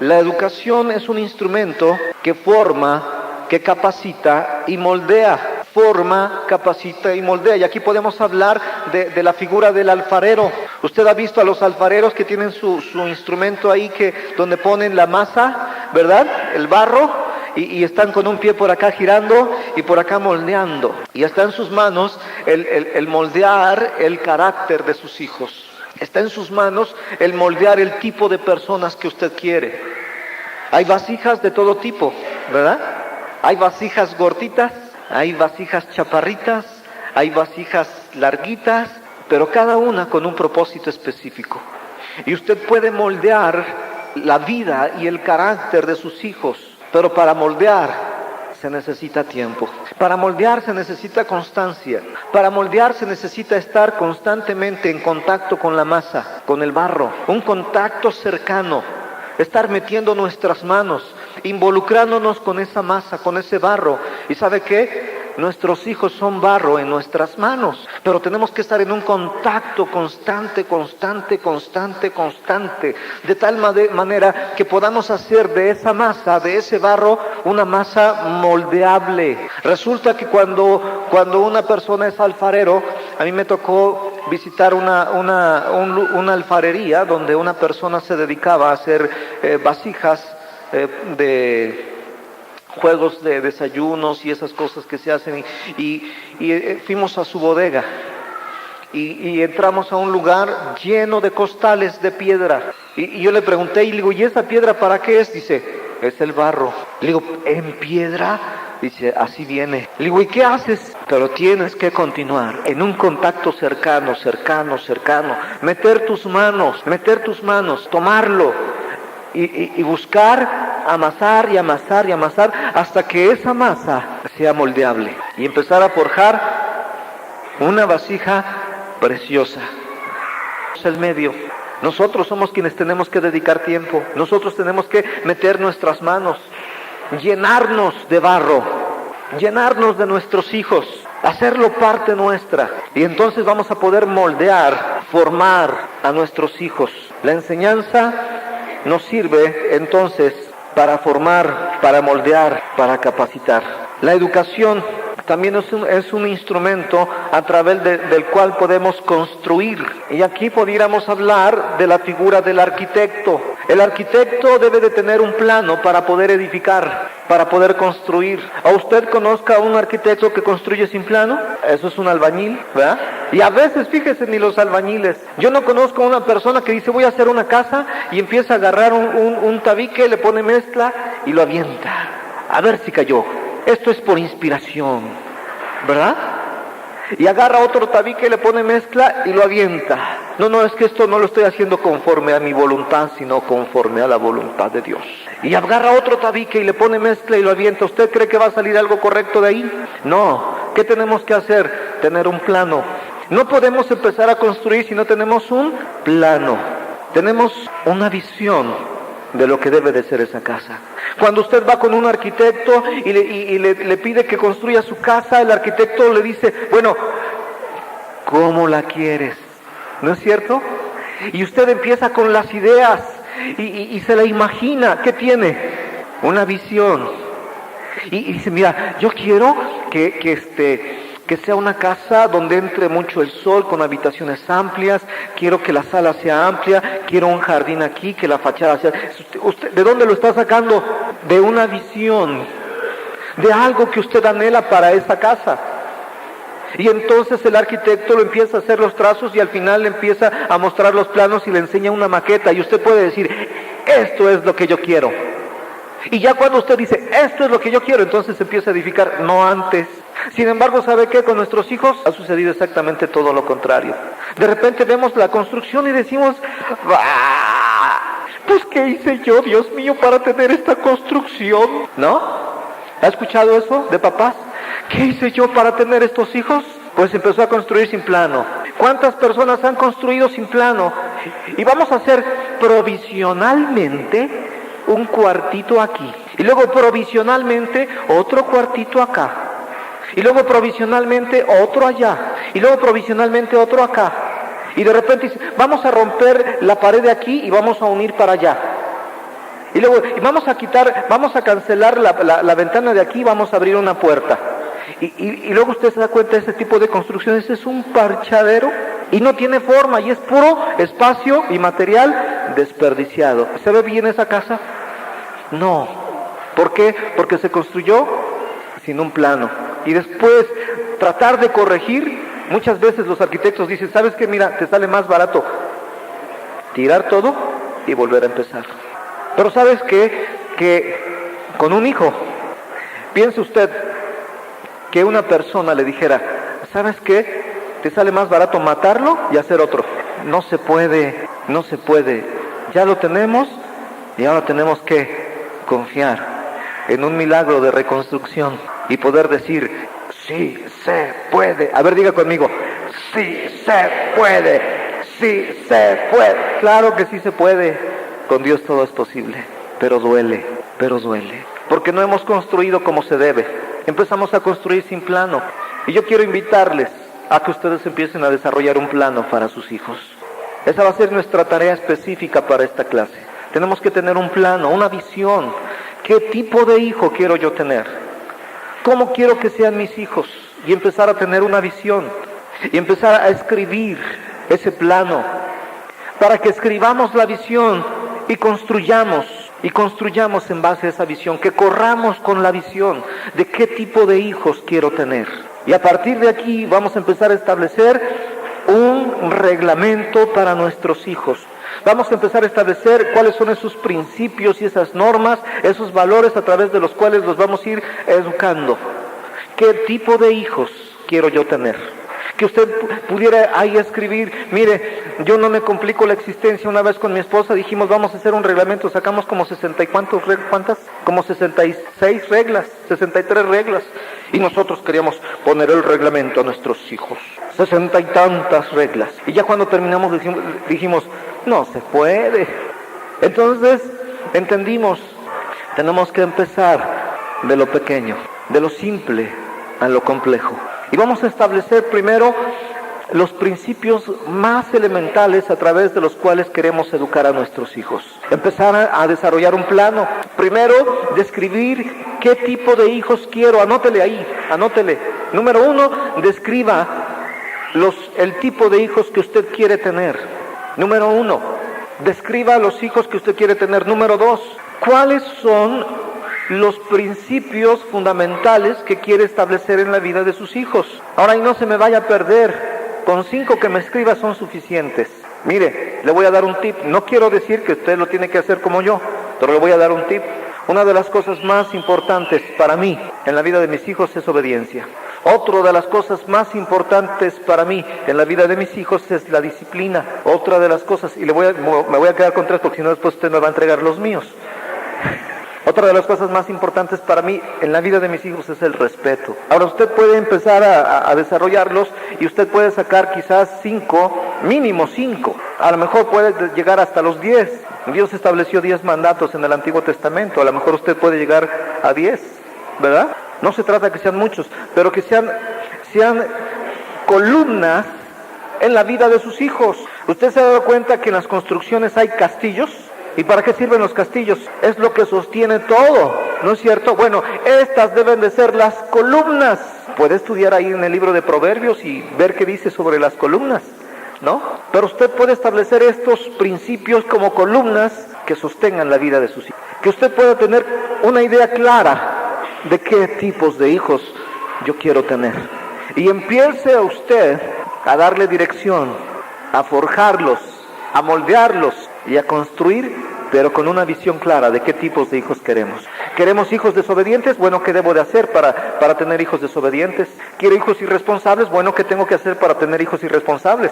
la educación es un instrumento que forma, que capacita y moldea. Forma, capacita y moldea. Y aquí podemos hablar de la figura del alfarero. Usted ha visto a los alfareros que tienen su instrumento ahí donde ponen la masa, ¿verdad? El barro. Y están con un pie por acá girando y por acá moldeando. Y está en sus manos el moldear el carácter de sus hijos. Está en sus manos el moldear el tipo de personas que usted quiere. Hay vasijas de todo tipo, ¿verdad? Hay vasijas gorditas, hay vasijas chaparritas, hay vasijas larguitas, pero cada una con un propósito específico. Y usted puede moldear la vida y el carácter de sus hijos, pero para moldear se necesita tiempo. Para moldear se necesita constancia. Para moldear se necesita estar constantemente en contacto con la masa, con el barro. Un contacto cercano. Estar metiendo nuestras manos, involucrándonos con esa masa, con ese barro. ¿Y sabe qué? Nuestros hijos son barro en nuestras manos, pero tenemos que estar en un contacto constante, de tal manera que podamos hacer de esa masa, de ese barro, una masa moldeable. Resulta que cuando una persona es alfarero, a mí me tocó visitar una alfarería donde una persona se dedicaba a hacer vasijas de juegos de desayunos y esas cosas que se hacen y fuimos a su bodega y entramos a un lugar lleno de costales de piedra y yo le pregunté y le digo, ¿y esa piedra para qué es? Dice, es el barro. Le digo, ¿en piedra? Dice, así viene. Le digo, ¿y qué haces? Pero tienes que continuar en un contacto cercano, meter tus manos, tomarlo y buscar amasar hasta que esa masa sea moldeable y empezar a forjar una vasija preciosa. Es el medio. Nosotros somos quienes tenemos que dedicar tiempo. Nosotros tenemos que meter nuestras manos, llenarnos de barro llenarnos de nuestros hijos, hacerlo parte nuestra. Y entonces vamos a poder moldear, formar a nuestros hijos. La enseñanza nos sirve entonces para formar, para moldear, para capacitar. La educación también es un instrumento a través del cual podemos construir. Y aquí pudiéramos hablar de la figura del arquitecto. El arquitecto debe de tener un plano para poder edificar, para poder construir. ¿A usted conozca a un arquitecto que construye sin plano? Eso es un albañil, ¿verdad? Y a veces, fíjese, ni los albañiles. Yo no conozco a una persona que dice voy a hacer una casa y empieza a agarrar un tabique, le pone mezcla y lo avienta. A ver si cayó. Esto es por inspiración, ¿verdad? Y agarra otro tabique, le pone mezcla y lo avienta. No, es que esto no lo estoy haciendo conforme a mi voluntad, sino conforme a la voluntad de Dios. Y agarra otro tabique y le pone mezcla y lo avienta. ¿Usted cree que va a salir algo correcto de ahí? No. ¿Qué tenemos que hacer? Tener un plano. No podemos empezar a construir si no tenemos un plano. Tenemos una visión de lo que debe de ser esa casa. Cuando usted va con un arquitecto y le pide que construya su casa, el arquitecto le dice, bueno, ¿cómo la quieres? ¿No es cierto? Y usted empieza con las ideas y se la imagina. ¿Qué tiene? Una visión. Y dice, mira, yo quiero que sea una casa donde entre mucho el sol, con habitaciones amplias, quiero que la sala sea amplia, quiero un jardín aquí, que la fachada sea... ¿Usted, ¿de dónde lo está sacando? De una visión, de algo que usted anhela para esa casa. Y entonces el arquitecto lo empieza a hacer los trazos y al final le empieza a mostrar los planos y le enseña una maqueta y usted puede decir, esto es lo que yo quiero. Y ya cuando usted dice, esto es lo que yo quiero, entonces empieza a edificar, no antes. Sin embargo, ¿sabe qué? Con nuestros hijos ha sucedido exactamente todo lo contrario. De repente vemos la construcción y decimos, pues ¿qué hice yo, Dios mío, para tener esta construcción? ¿No? ¿Ha escuchado eso de papás? ¿Qué hice yo para tener estos hijos? Pues empezó a construir sin plano. ¿Cuántas personas han construido sin plano? Y vamos a hacer provisionalmente un cuartito aquí. Y luego provisionalmente otro cuartito acá. Y luego provisionalmente otro allá. Y luego provisionalmente otro acá. Y de repente dice, vamos a romper la pared de aquí y vamos a unir para allá. Y luego vamos a cancelar la ventana de aquí y vamos a abrir una puerta. Y luego usted se da cuenta de ese tipo de construcciones, es un parchadero y no tiene forma y es puro espacio y material desperdiciado. ¿Se ve bien esa casa? No. ¿Por qué? Porque se construyó sin un plano. Y después tratar de corregir, muchas veces los arquitectos dicen, ¿sabes qué? Mira, te sale más barato tirar todo y volver a empezar. Pero ¿sabes qué? Que con un hijo, piense usted que una persona le dijera, ¿sabes qué? Te sale más barato matarlo y hacer otro. No se puede, no se puede. Ya lo tenemos y ahora tenemos que confiar en un milagro de reconstrucción y poder decir, sí se puede. A ver, diga conmigo, sí se puede, sí se puede. Claro que sí se puede. Con Dios todo es posible, pero duele, porque no hemos construido como se debe. Empezamos a construir sin plano. Y yo quiero invitarles a que ustedes empiecen a desarrollar un plano para sus hijos. Esa va a ser nuestra tarea específica para esta clase. Tenemos que tener un plano, una visión. ¿Qué tipo de hijo quiero yo tener? ¿Cómo quiero que sean mis hijos? Y empezar a tener una visión. Y empezar a escribir ese plano. Para que escribamos la visión y construyamos en base a esa visión, que corramos con la visión de qué tipo de hijos quiero tener. Y a partir de aquí vamos a empezar a establecer un reglamento para nuestros hijos. Vamos a empezar a establecer cuáles son esos principios y esas normas, esos valores a través de los cuales los vamos a ir educando. ¿Qué tipo de hijos quiero yo tener? Que usted pudiera ahí escribir, mire, yo no me complico la existencia. Una vez con mi esposa dijimos, vamos a hacer un reglamento, sacamos como 60 y ¿cuántas? Como 66 reglas, 63 reglas. Y nosotros queríamos poner el reglamento a nuestros hijos, 60 y tantas reglas. Y ya cuando terminamos dijimos, no se puede. Entonces entendimos, tenemos que empezar de lo pequeño. de lo simple a lo complejo. Y vamos a establecer primero los principios más elementales a través de los cuales queremos educar a nuestros hijos. Empezar a desarrollar un plano. Primero, describir qué tipo de hijos quiero. Anótele ahí, anótele. Número 1, describa el tipo de hijos que usted quiere tener. Número 1, describa los hijos que usted quiere tener. Número 2, ¿cuáles son los principios fundamentales que quiere establecer en la vida de sus hijos? Ahora, y no se me vaya a perder. Con 5 que me escriba son suficientes. Mire, le voy a dar un tip. No quiero decir que usted lo tiene que hacer como yo, pero le voy a dar un tip. Una de las cosas más importantes para mí en la vida de mis hijos es obediencia. Otra de las cosas más importantes para mí en la vida de mis hijos es la disciplina. Otra de las cosas, y me voy a quedar con 3 porque si no después usted me va a entregar los míos. Otra de las cosas más importantes para mí en la vida de mis hijos es el respeto. Ahora usted puede empezar a desarrollarlos y usted puede sacar quizás 5, mínimo 5. A lo mejor puede llegar hasta los 10. Dios estableció 10 mandatos en el Antiguo Testamento. A lo mejor usted puede llegar a 10, ¿verdad? No se trata de que sean muchos, pero que sean columnas en la vida de sus hijos. ¿Usted se ha dado cuenta que en las construcciones hay castillos? ¿Y para qué sirven los castillos? Es lo que sostiene todo, ¿no es cierto? Bueno, estas deben de ser las columnas. Puede estudiar ahí en el libro de Proverbios y ver qué dice sobre las columnas, ¿no? Pero usted puede establecer estos principios como columnas que sostengan la vida de sus hijos. Que usted pueda tener una idea clara de qué tipos de hijos yo quiero tener. Y empiece a usted a darle dirección, a forjarlos, a moldearlos y a construir, pero con una visión clara de qué tipos de hijos queremos. ¿Queremos hijos desobedientes? Bueno, ¿qué debo de hacer para tener hijos desobedientes? ¿Quiero hijos irresponsables? Bueno, ¿qué tengo que hacer para tener hijos irresponsables?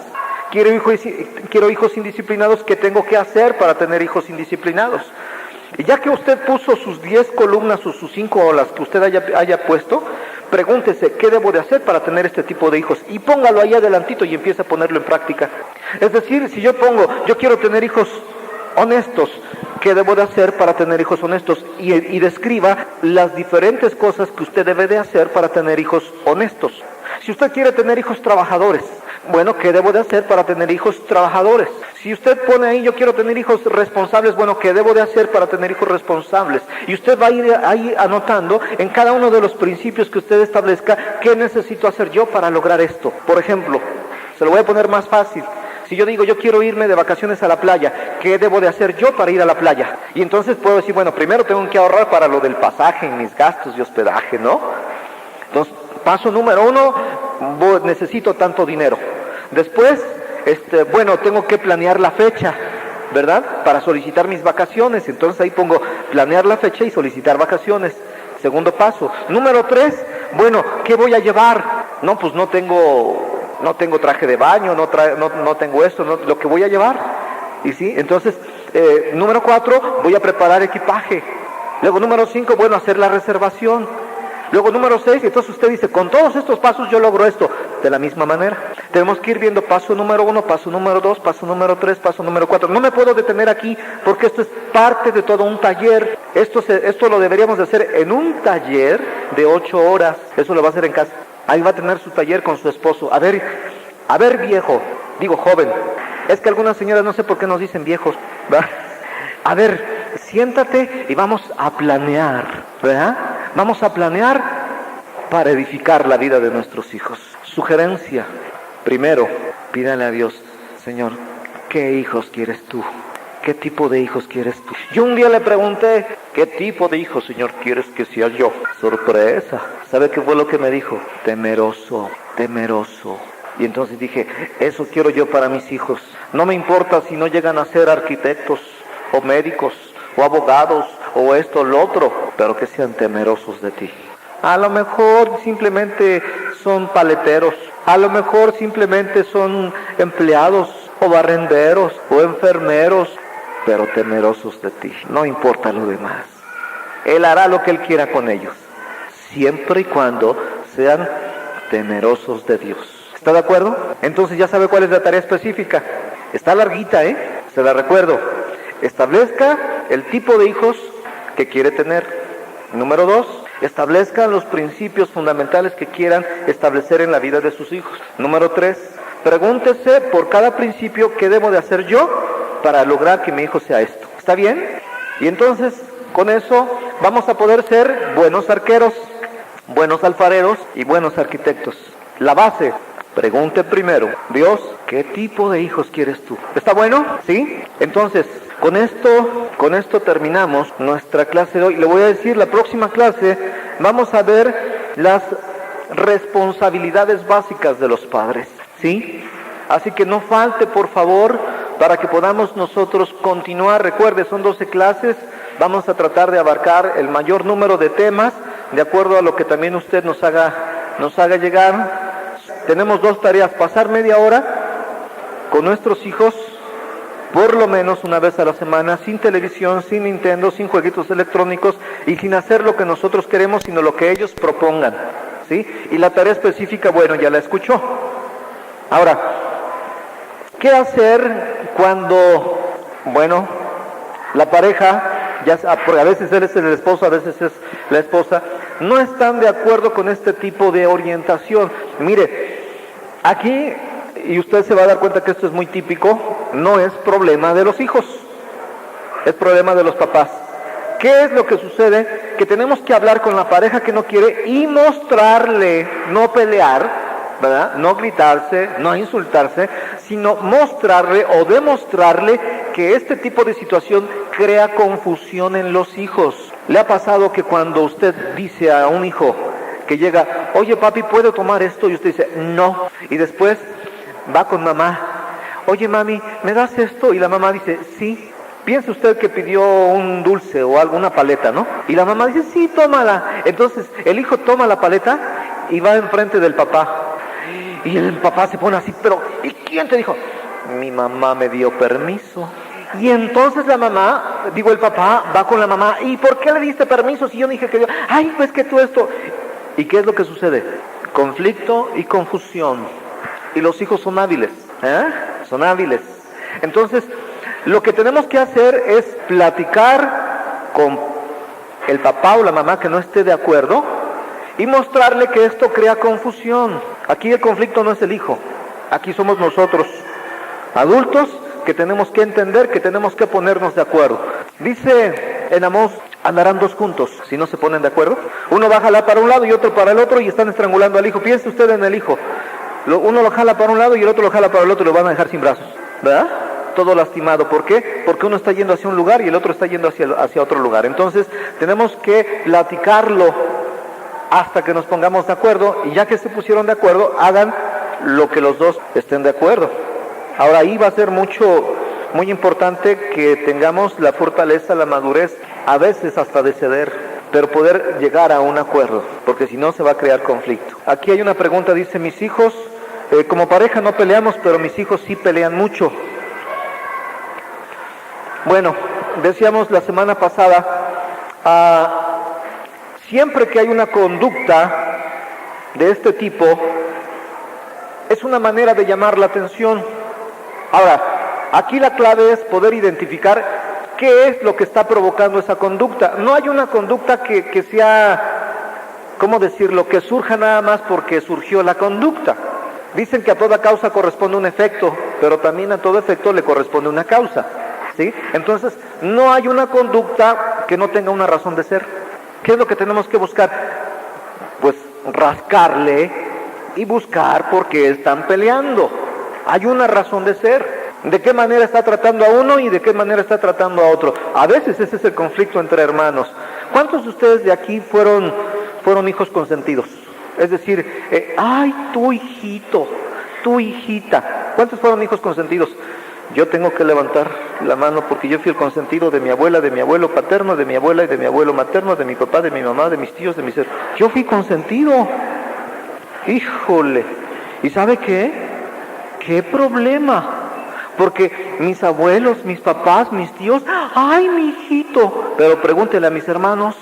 ¿Quiero hijos indisciplinados? ¿Qué tengo que hacer para tener hijos indisciplinados? Y ya que usted puso sus 10 columnas o sus 5 o las que usted haya puesto, pregúntese, ¿qué debo de hacer para tener este tipo de hijos? Y póngalo ahí adelantito y empiece a ponerlo en práctica. Es decir, si yo pongo, yo quiero tener hijos honestos, ¿qué debo de hacer para tener hijos honestos? Y describa las diferentes cosas que usted debe de hacer para tener hijos honestos. Si usted quiere tener hijos trabajadores, bueno, ¿qué debo de hacer para tener hijos trabajadores? Si usted pone ahí, yo quiero tener hijos responsables, bueno, ¿qué debo de hacer para tener hijos responsables? Y usted va a ir ahí anotando en cada uno de los principios que usted establezca, ¿qué necesito hacer yo para lograr esto? Por ejemplo, se lo voy a poner más fácil. Si yo digo, yo quiero irme de vacaciones a la playa, ¿qué debo de hacer yo para ir a la playa? Y entonces puedo decir, bueno, primero tengo que ahorrar para lo del pasaje, mis gastos de hospedaje, ¿no? Entonces, paso número 1, necesito tanto dinero. Después, bueno, tengo que planear la fecha, ¿verdad? Para solicitar mis vacaciones. Entonces ahí pongo planear la fecha y solicitar vacaciones. Segundo paso. Número 3, bueno, ¿qué voy a llevar? No, pues no tengo traje de baño, no tengo esto, lo que voy a llevar. ¿Y sí? Entonces, número 4, voy a preparar equipaje. Luego, número 5, bueno, hacer la reservación. Luego, número 6, entonces usted dice, con todos estos pasos yo logro esto. De la misma manera, tenemos que ir viendo paso número 1, paso número 2, paso número 3, paso número 4. No me puedo detener aquí porque esto es parte de todo un taller. Esto lo deberíamos de hacer en un taller de 8 horas. Eso lo va a hacer en casa. Ahí va a tener su taller con su esposo. A ver viejo, digo joven. Es que algunas señoras no sé por qué nos dicen viejos, ¿verdad? A ver, siéntate y vamos a planear, ¿verdad? Vamos a planear para edificar la vida de nuestros hijos. Sugerencia, primero, pídale a Dios, Señor, ¿qué hijos quieres tú? ¿Qué tipo de hijos quieres tú? Yo un día le pregunté, ¿qué tipo de hijos, Señor, quieres que sea yo? Sorpresa. ¿Sabe qué fue lo que me dijo? Temeroso. Y entonces dije, eso quiero yo para mis hijos. No me importa si no llegan a ser arquitectos, o médicos, o abogados, o esto o lo otro, pero que sean temerosos de ti. A lo mejor simplemente son paleteros, a lo mejor simplemente son empleados, o barrenderos, o enfermeros, pero temerosos de ti. No importa lo demás. Él hará lo que Él quiera con ellos, siempre y cuando sean temerosos de Dios. ¿Está de acuerdo? Entonces ya sabe cuál es la tarea específica. Está larguita, se la recuerdo. Establezca el tipo de hijos que quiere tener. Número 2, Establezcan los principios fundamentales que quieran establecer en la vida de sus hijos. Número 3, pregúntese por cada principio qué debo de hacer yo para lograr que mi hijo sea esto. ¿Está bien? Y entonces, con eso vamos a poder ser buenos arqueros, buenos alfareros y buenos arquitectos. La base, pregunte primero, Dios, ¿qué tipo de hijos quieres tú? ¿Está bueno? ¿Sí? Entonces, con esto terminamos nuestra clase de hoy. Le voy a decir, la próxima clase vamos a ver las responsabilidades básicas de los padres, ¿sí? Así que no falte, por favor, para que podamos nosotros continuar. Recuerde, son 12 clases, vamos a tratar de abarcar el mayor número de temas, de acuerdo a lo que también usted nos haga llegar. Tenemos 2 tareas, pasar media hora con nuestros hijos, por lo menos una vez a la semana, sin televisión, sin Nintendo, sin jueguitos electrónicos y sin hacer lo que nosotros queremos, sino lo que ellos propongan, ¿sí? Y la tarea específica, bueno, ya la escuchó. Ahora, ¿qué hacer cuando, bueno, la pareja, porque a veces él es el esposo, a veces es la esposa, no están de acuerdo con este tipo de orientación? Mire, aquí, y usted se va a dar cuenta que esto es muy típico, no es problema de los hijos, es problema de los papás. ¿Qué es lo que sucede? Que tenemos que hablar con la pareja que no quiere y mostrarle, no pelear, ¿verdad? No gritarse, no insultarse, sino mostrarle o demostrarle que este tipo de situación crea confusión en los hijos. ¿Le ha pasado que cuando usted dice a un hijo que llega, oye papi, ¿puedo tomar esto? Y usted dice, no. Y después va con mamá, oye mami, ¿me das esto? Y la mamá dice, sí. Piense usted que pidió un dulce o alguna paleta, ¿no? Y la mamá dice, sí, tómala. Entonces el hijo toma la paleta y va enfrente del papá. Y el papá se pone así, pero ¿y quién te dijo? Mi mamá me dio permiso. Y entonces el papá va con la mamá, ¿y por qué le diste permiso si yo dije que yo? Ay, pues que tú esto. ¿Y qué es lo que sucede? Conflicto y confusión. Y los hijos son hábiles, son hábiles. Entonces, lo que tenemos que hacer es platicar con el papá o la mamá que no esté de acuerdo y mostrarle que esto crea confusión. Aquí el conflicto no es el hijo, aquí somos nosotros, adultos, que tenemos que entender, que tenemos que ponernos de acuerdo. Dice en Amós, andarán 2 juntos si no se ponen de acuerdo. Uno va a jalar para un lado y otro para el otro y están estrangulando al hijo. Piense usted en el hijo. Uno lo jala para un lado y el otro lo jala para el otro y lo van a dejar sin brazos, ¿verdad? Todo lastimado. ¿Por qué? Porque uno está yendo hacia un lugar y el otro está yendo hacia otro lugar. Entonces tenemos que platicarlo hasta que nos pongamos de acuerdo, y ya que se pusieron de acuerdo, hagan lo que los dos estén de acuerdo. Ahora ahí va a ser muy importante que tengamos la fortaleza, la madurez, a veces hasta de ceder, pero poder llegar a un acuerdo, porque si no se va a crear conflicto. Aquí hay una pregunta, dice, mis hijos, como pareja no peleamos, pero mis hijos sí pelean mucho. Bueno, decíamos la semana pasada, siempre que hay una conducta de este tipo, es una manera de llamar la atención. Ahora, aquí la clave es poder identificar qué es lo que está provocando esa conducta. No hay una conducta que sea, ¿cómo decirlo?, que surja nada más porque surgió la conducta. Dicen que a toda causa corresponde un efecto, pero también a todo efecto le corresponde una causa, ¿sí? Entonces, no hay una conducta que no tenga una razón de ser. ¿Qué es lo que tenemos que buscar? Pues rascarle y buscar por qué están peleando. Hay una razón de ser. ¿De qué manera está tratando a uno y de qué manera está tratando a otro? A veces ese es el conflicto entre hermanos. ¿Cuántos de ustedes de aquí fueron hijos consentidos? Es decir, ay, tu hijito, tu hijita. ¿Cuántos fueron hijos consentidos? Yo tengo que levantar la mano porque yo fui el consentido de mi abuela, de mi abuelo paterno, de mi abuela y de mi abuelo materno, de mi papá, de mi mamá, de mis tíos, de mis hermanos. Yo fui consentido. Híjole. ¿Y sabe qué? ¿Qué problema? Porque mis abuelos, mis papás, mis tíos, ¡ay, mi hijito! Pero pregúntele a mis hermanos,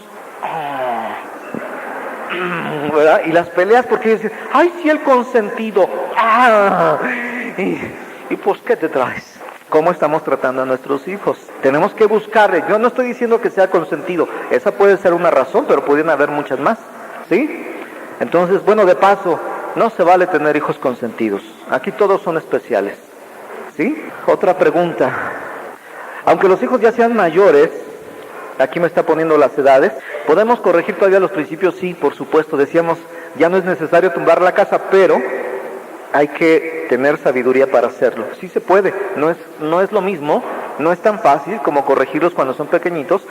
¿verdad? Y las peleas porque dicen, ¡ay, sí, el consentido! ¡Ah! Y pues, ¿qué te traes? cómo estamos tratando a nuestros hijos. Tenemos que buscarle. Yo no estoy diciendo que sea consentido. Esa puede ser una razón, pero pueden haber muchas más. ¿Sí? Entonces, bueno, de paso, no se vale tener hijos consentidos. Aquí todos son especiales. ¿Sí? Otra pregunta. Aunque los hijos ya sean mayores, aquí me está poniendo las edades, ¿podemos corregir todavía los principios? Sí, por supuesto. Decíamos, ya no es necesario tumbar la casa, pero hay que tener sabiduría para hacerlo. Sí se puede, no es lo mismo, no es tan fácil como corregirlos cuando son pequeñitos,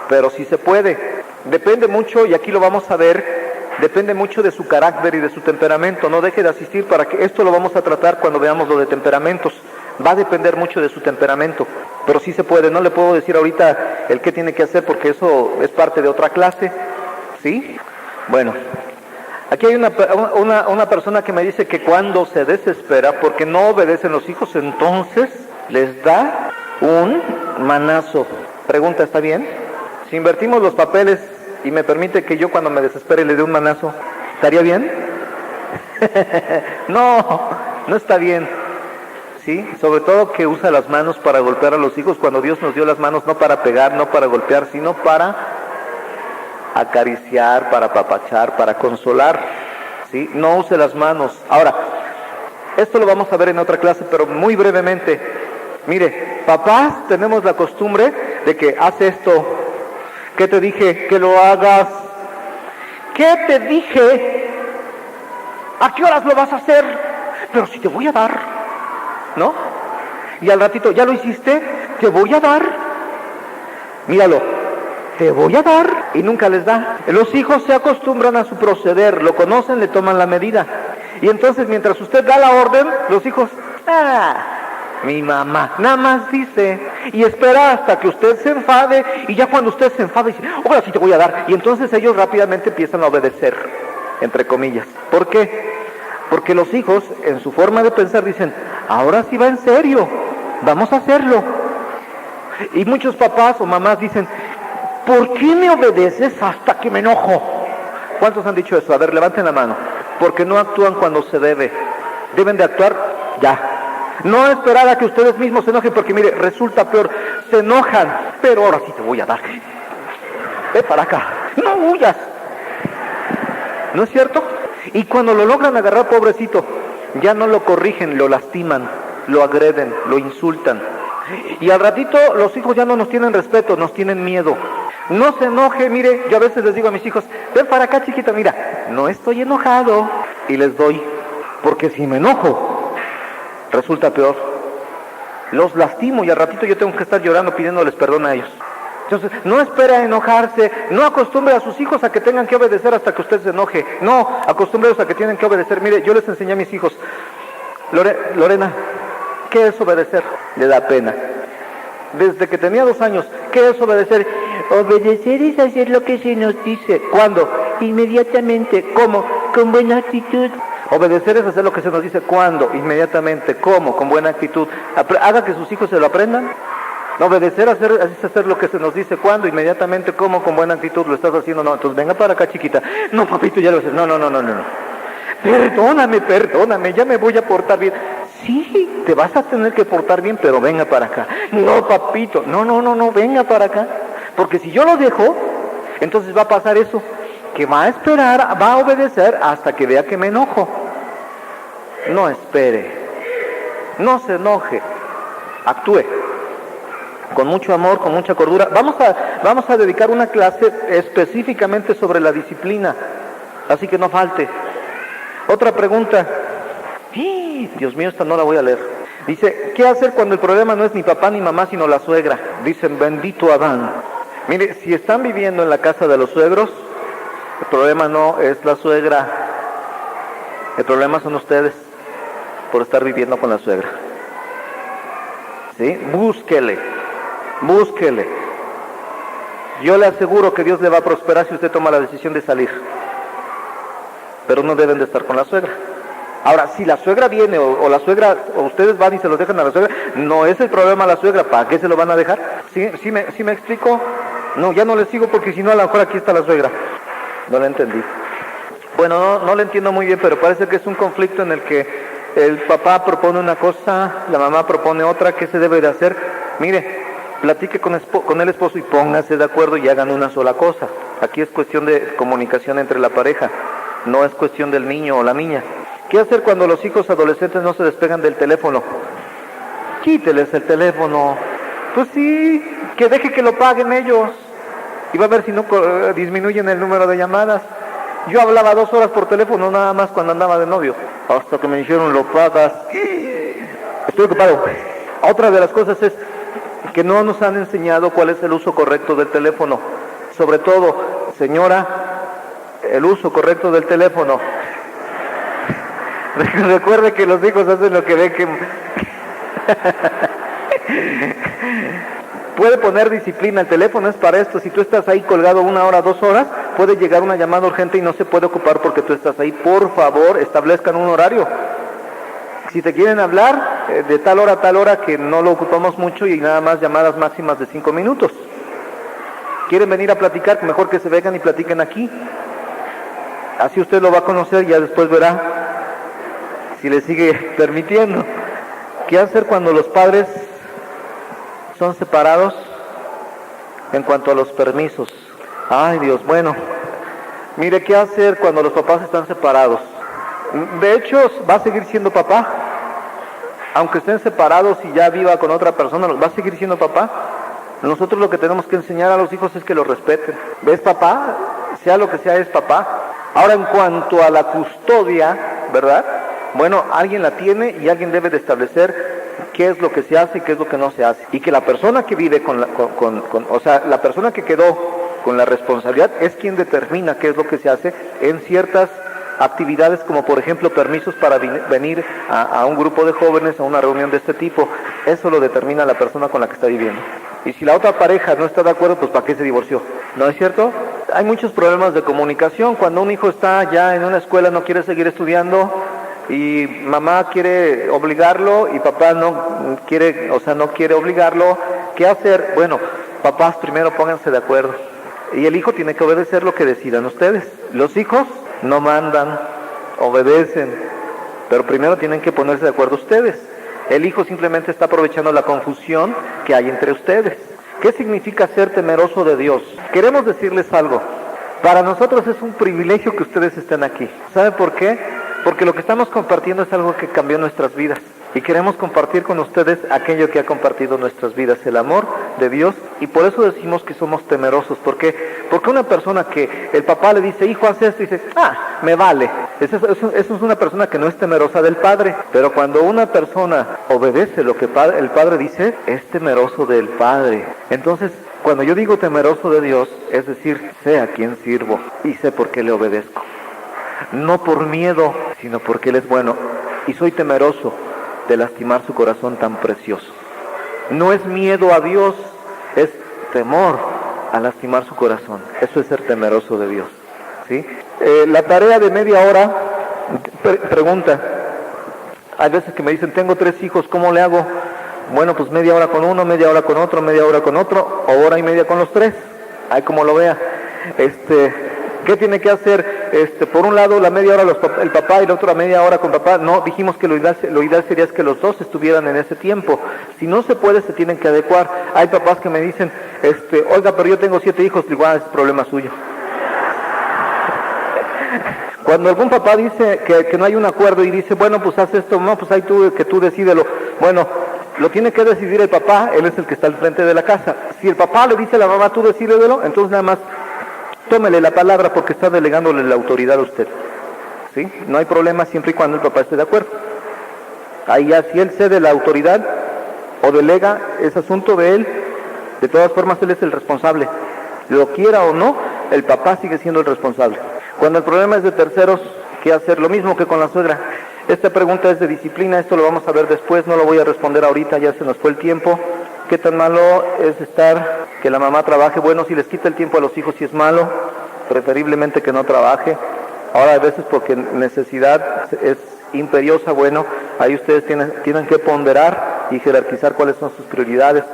pero sí se puede. Depende mucho, y aquí lo vamos a ver, depende mucho de su carácter y de su temperamento. No deje de asistir para que esto lo vamos a tratar cuando veamos lo de temperamentos. Va a depender mucho de su temperamento, pero sí se puede. No le puedo decir ahorita el qué tiene que hacer porque eso es parte de otra clase. ¿Sí? Bueno. Aquí hay una persona que me dice que cuando se desespera porque no obedecen los hijos, entonces les da un manazo. Pregunta, ¿está bien? Si invertimos los papeles y me permite que yo cuando me desespere le dé un manazo, ¿estaría bien? No está bien. ¿Sí? Sobre todo que usa las manos para golpear a los hijos, cuando Dios nos dio las manos no para pegar, no para golpear, sino para acariciar, para apapachar, para consolar, ¿sí? No use las manos. Ahora, esto lo vamos a ver en otra clase, pero muy brevemente. Mire, papás tenemos la costumbre de que haz esto. ¿Qué te dije? Que lo hagas. ¿Qué te dije? ¿A qué horas lo vas a hacer? Pero si te voy a dar, ¿no? Y al ratito, ¿ya lo hiciste? Te voy a dar. Míralo. Te voy a dar, y nunca les da. Los hijos se acostumbran a su proceder, lo conocen, le toman la medida. Y entonces mientras usted da la orden, los hijos, mi mamá, nada más dice, y espera hasta que usted se enfade, y ya cuando usted se enfade, dice, ahora sí te voy a dar. Y entonces ellos rápidamente empiezan a obedecer, entre comillas. ¿Por qué? Porque los hijos, en su forma de pensar, dicen, ahora sí va en serio, vamos a hacerlo. Y muchos papás o mamás dicen, ¿por qué me obedeces hasta que me enojo? ¿Cuántos han dicho eso? A ver, levanten la mano. Porque no actúan cuando se debe. Deben de actuar ya. No esperar a que ustedes mismos se enojen, porque mire, resulta peor. Se enojan, pero ahora sí te voy a dar. Ve para acá. No huyas. ¿No es cierto? Y cuando lo logran agarrar, pobrecito, ya no lo corrigen, lo lastiman, lo agreden, lo insultan. Y al ratito los hijos ya no nos tienen respeto, nos tienen miedo. No se enoje, mire, yo a veces les digo a mis hijos, ven para acá chiquita, mira, no estoy enojado. Y les doy, porque si me enojo, resulta peor. Los lastimo y al ratito yo tengo que estar llorando pidiéndoles perdón a ellos. Entonces, no espera a enojarse, no acostumbre a sus hijos a que tengan que obedecer hasta que usted se enoje. No, acostúmbrelos a que tienen que obedecer. Mire, yo les enseñé a mis hijos, Lorena, ¿qué es obedecer? Le da pena. Desde que tenía 2 años, ¿qué es obedecer? Obedecer es hacer lo que se nos dice. ¿Cuándo? Inmediatamente. ¿Cómo? Con buena actitud. Obedecer es hacer lo que se nos dice. ¿Cuándo? Inmediatamente. ¿Cómo? Con buena actitud. Haga que sus hijos se lo aprendan. Obedecer es hacer lo que se nos dice. ¿Cuándo? Inmediatamente. ¿Cómo? Con buena actitud. ¿Lo estás haciendo? No. Entonces venga para acá, chiquita. No, papito, ya lo haces. No. Perdóname, ya me voy a portar bien. Sí, te vas a tener que portar bien, pero venga para acá. No, papito, no, venga para acá. Porque si yo lo dejo, entonces va a pasar eso, que va a esperar, va a obedecer hasta que vea que me enojo. No espere, no se enoje, actúe con mucho amor, con mucha cordura. Vamos a dedicar una clase específicamente sobre la disciplina, así que no falte. Otra pregunta. Dios mío, esta no la voy a leer. Dice, ¿qué hacer cuando el problema no es ni papá ni mamá, sino la suegra? Dicen, bendito Adán. Mire, si están viviendo en la casa de los suegros, el problema no es la suegra. El problema son ustedes por estar viviendo con la suegra. ¿Sí? Búsquele. Yo le aseguro que Dios le va a prosperar si usted toma la decisión de salir. Pero no deben de estar con la suegra. Ahora, si la suegra viene o la suegra, o ustedes van y se los dejan a la suegra, no es el problema la suegra, ¿para qué se lo van a dejar? ¿Sí me explico? No, ya no les sigo porque si no a lo mejor aquí está la suegra. No la entendí. Bueno, no le entiendo muy bien, pero parece que es un conflicto en el que el papá propone una cosa, la mamá propone otra, ¿qué se debe de hacer? Mire, platique con el esposo y pónganse de acuerdo y hagan una sola cosa. Aquí es cuestión de comunicación entre la pareja, no es cuestión del niño o la niña. ¿Qué hacer cuando los hijos adolescentes no se despegan del teléfono? Quíteles el teléfono. Pues sí, que deje que lo paguen ellos. Y va a ver si no disminuyen el número de llamadas. Yo hablaba 2 horas por teléfono nada más cuando andaba de novio. Hasta que me dijeron, lo pagas. Estoy ocupado. Otra de las cosas es que no nos han enseñado cuál es el uso correcto del teléfono. Sobre todo, señora, el uso correcto del teléfono. Recuerde que los hijos hacen lo que ven que... Puede poner disciplina, el teléfono es para esto. Si tú estás ahí colgado 1 hora, 2 horas, puede llegar una llamada urgente y no se puede ocupar porque tú estás ahí. Por favor, establezcan un horario. Si te quieren hablar, de tal hora a tal hora, que no lo ocupamos mucho y nada más llamadas máximas de 5 minutos. ¿Quieren venir a platicar? Mejor que se vengan y platiquen aquí. Así usted lo va a conocer y ya después verá si le sigue permitiendo. ¿Qué hacer cuando los padres son separados en cuanto a los permisos? Ay Dios, bueno, mire, ¿qué hacer cuando los papás están separados? De hecho, va a seguir siendo papá, aunque estén separados y ya viva con otra persona, va a seguir siendo papá. Nosotros lo que tenemos que enseñar a los hijos es que lo respeten. ¿Ves, papá? Sea lo que sea, es papá. Ahora, en cuanto a la custodia, ¿verdad? Bueno, alguien la tiene y alguien debe de establecer qué es lo que se hace y qué es lo que no se hace. Y que la persona que vive o sea, la persona que quedó con la responsabilidad es quien determina qué es lo que se hace en ciertas actividades, como por ejemplo permisos para venir a un grupo de jóvenes, a una reunión de este tipo. Eso lo determina la persona con la que está viviendo. Y si la otra pareja no está de acuerdo, pues ¿para qué se divorció? ¿No es cierto? Hay muchos problemas de comunicación. Cuando un hijo está ya en una escuela, no quiere seguir estudiando, y mamá quiere obligarlo y papá no quiere obligarlo, ¿qué hacer? Bueno, papás, primero pónganse de acuerdo. Y el hijo tiene que obedecer lo que decidan ustedes. Los hijos no mandan, obedecen, pero primero tienen que ponerse de acuerdo ustedes. El hijo simplemente está aprovechando la confusión que hay entre ustedes. ¿Qué significa ser temeroso de Dios? Queremos decirles algo. Para nosotros es un privilegio que ustedes estén aquí. ¿Sabe por qué? Porque lo que estamos compartiendo es algo que cambió nuestras vidas. Y queremos compartir con ustedes aquello que ha compartido nuestras vidas, el amor de Dios. Y por eso decimos que somos temerosos. ¿Por qué? Porque una persona que el papá le dice, hijo, haz esto, y dice, me vale. Eso es una persona que no es temerosa del Padre. Pero cuando una persona obedece lo que el Padre dice, es temeroso del Padre. Entonces, cuando yo digo temeroso de Dios, es decir, sé a quién sirvo y sé por qué le obedezco. No por miedo, sino porque Él es bueno. Y soy temeroso de lastimar su corazón tan precioso. No es miedo a Dios, es temor a lastimar su corazón. Eso es ser temeroso de Dios, ¿sí? La tarea de media hora, pregunta. Hay veces que me dicen, tengo 3 hijos, ¿cómo le hago? Bueno, pues media hora con uno, media hora con otro, media hora con otro, o hora y media con los 3. Ahí como lo vea. ¿Qué tiene que hacer? Por un lado, la media hora el papá y la otra media hora con papá. No, dijimos que lo ideal sería que los 2 estuvieran en ese tiempo. Si no se puede, se tienen que adecuar. Hay papás que me dicen, oiga, pero yo tengo 7 hijos. Digo, es problema suyo. Cuando algún papá dice que no hay un acuerdo y dice, bueno, pues haz esto, no, pues ahí tú decídelo. Bueno, lo tiene que decidir el papá, él es el que está al frente de la casa. Si el papá le dice a la mamá, tú decídelo, entonces nada más tómele la palabra porque está delegándole la autoridad a usted. ¿Sí? No hay problema siempre y cuando el papá esté de acuerdo. Ahí ya, si él cede la autoridad o delega, es asunto de él. De todas formas, él es el responsable. Lo quiera o no, el papá sigue siendo el responsable. Cuando el problema es de terceros, ¿qué hacer? Lo mismo que con la suegra. Esta pregunta es de disciplina, esto lo vamos a ver después, no lo voy a responder ahorita, ya se nos fue el tiempo. ¿Qué tan malo es que la mamá trabaje? Bueno, si les quita el tiempo a los hijos, sí es malo, preferiblemente que no trabaje. Ahora, a veces porque necesidad es imperiosa, bueno, ahí ustedes tienen que ponderar y jerarquizar cuáles son sus prioridades.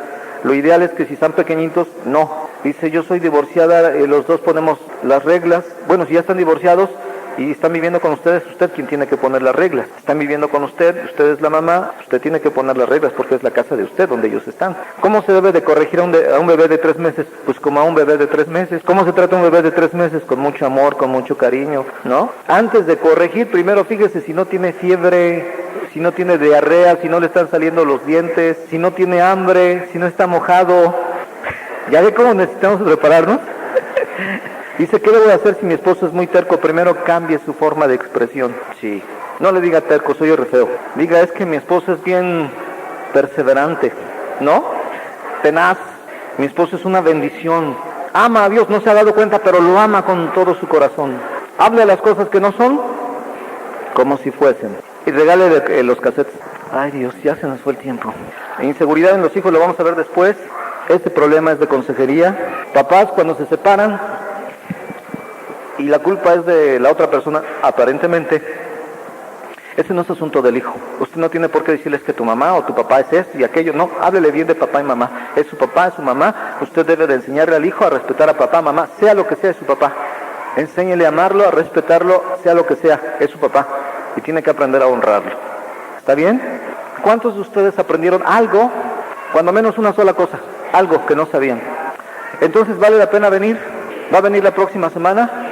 Lo ideal es que si están pequeñitos, no. Dice, yo soy divorciada, los 2 ponemos las reglas. Bueno, si ya están divorciados, y están viviendo con ustedes, usted quien tiene que poner las reglas. Están viviendo con usted es la mamá, usted tiene que poner las reglas porque es la casa de usted donde ellos están. ¿Cómo se debe de corregir a un bebé de 3 meses? Pues como a un bebé de 3 meses. ¿Cómo se trata a un bebé de 3 meses? Con mucho amor, con mucho cariño, ¿no? Antes de corregir, primero fíjese si no tiene fiebre, si no tiene diarrea, si no le están saliendo los dientes, si no tiene hambre, si no está mojado. ¿Ya ve cómo necesitamos prepararnos? Dice, ¿qué debo de hacer si mi esposo es muy terco? Primero cambie su forma de expresión. Sí. No le diga terco, soy yo re feo. Diga, es que mi esposo es bien perseverante, ¿no? Tenaz. Mi esposo es una bendición. Ama a Dios, no se ha dado cuenta, pero lo ama con todo su corazón. Hable las cosas que no son como si fuesen. Y regale los cassettes. Ay Dios, ya se nos fue el tiempo. Inseguridad en los hijos lo vamos a ver después. Este problema es de consejería. Papás cuando se separan y la culpa es de la otra persona, aparentemente, ese no es asunto del hijo. Usted no tiene por qué decirles que tu mamá o tu papá es esto y aquello. No, háblele bien de papá y mamá. Es su papá, es su mamá. Usted debe de enseñarle al hijo a respetar a papá, mamá, sea lo que sea, es su papá. Enséñele a amarlo, a respetarlo, sea lo que sea, es su papá. Y tiene que aprender a honrarlo. ¿Está bien? ¿Cuántos de ustedes aprendieron algo, cuando menos una sola cosa, algo que no sabían? Entonces, ¿vale la pena venir? ¿Va a venir la próxima semana?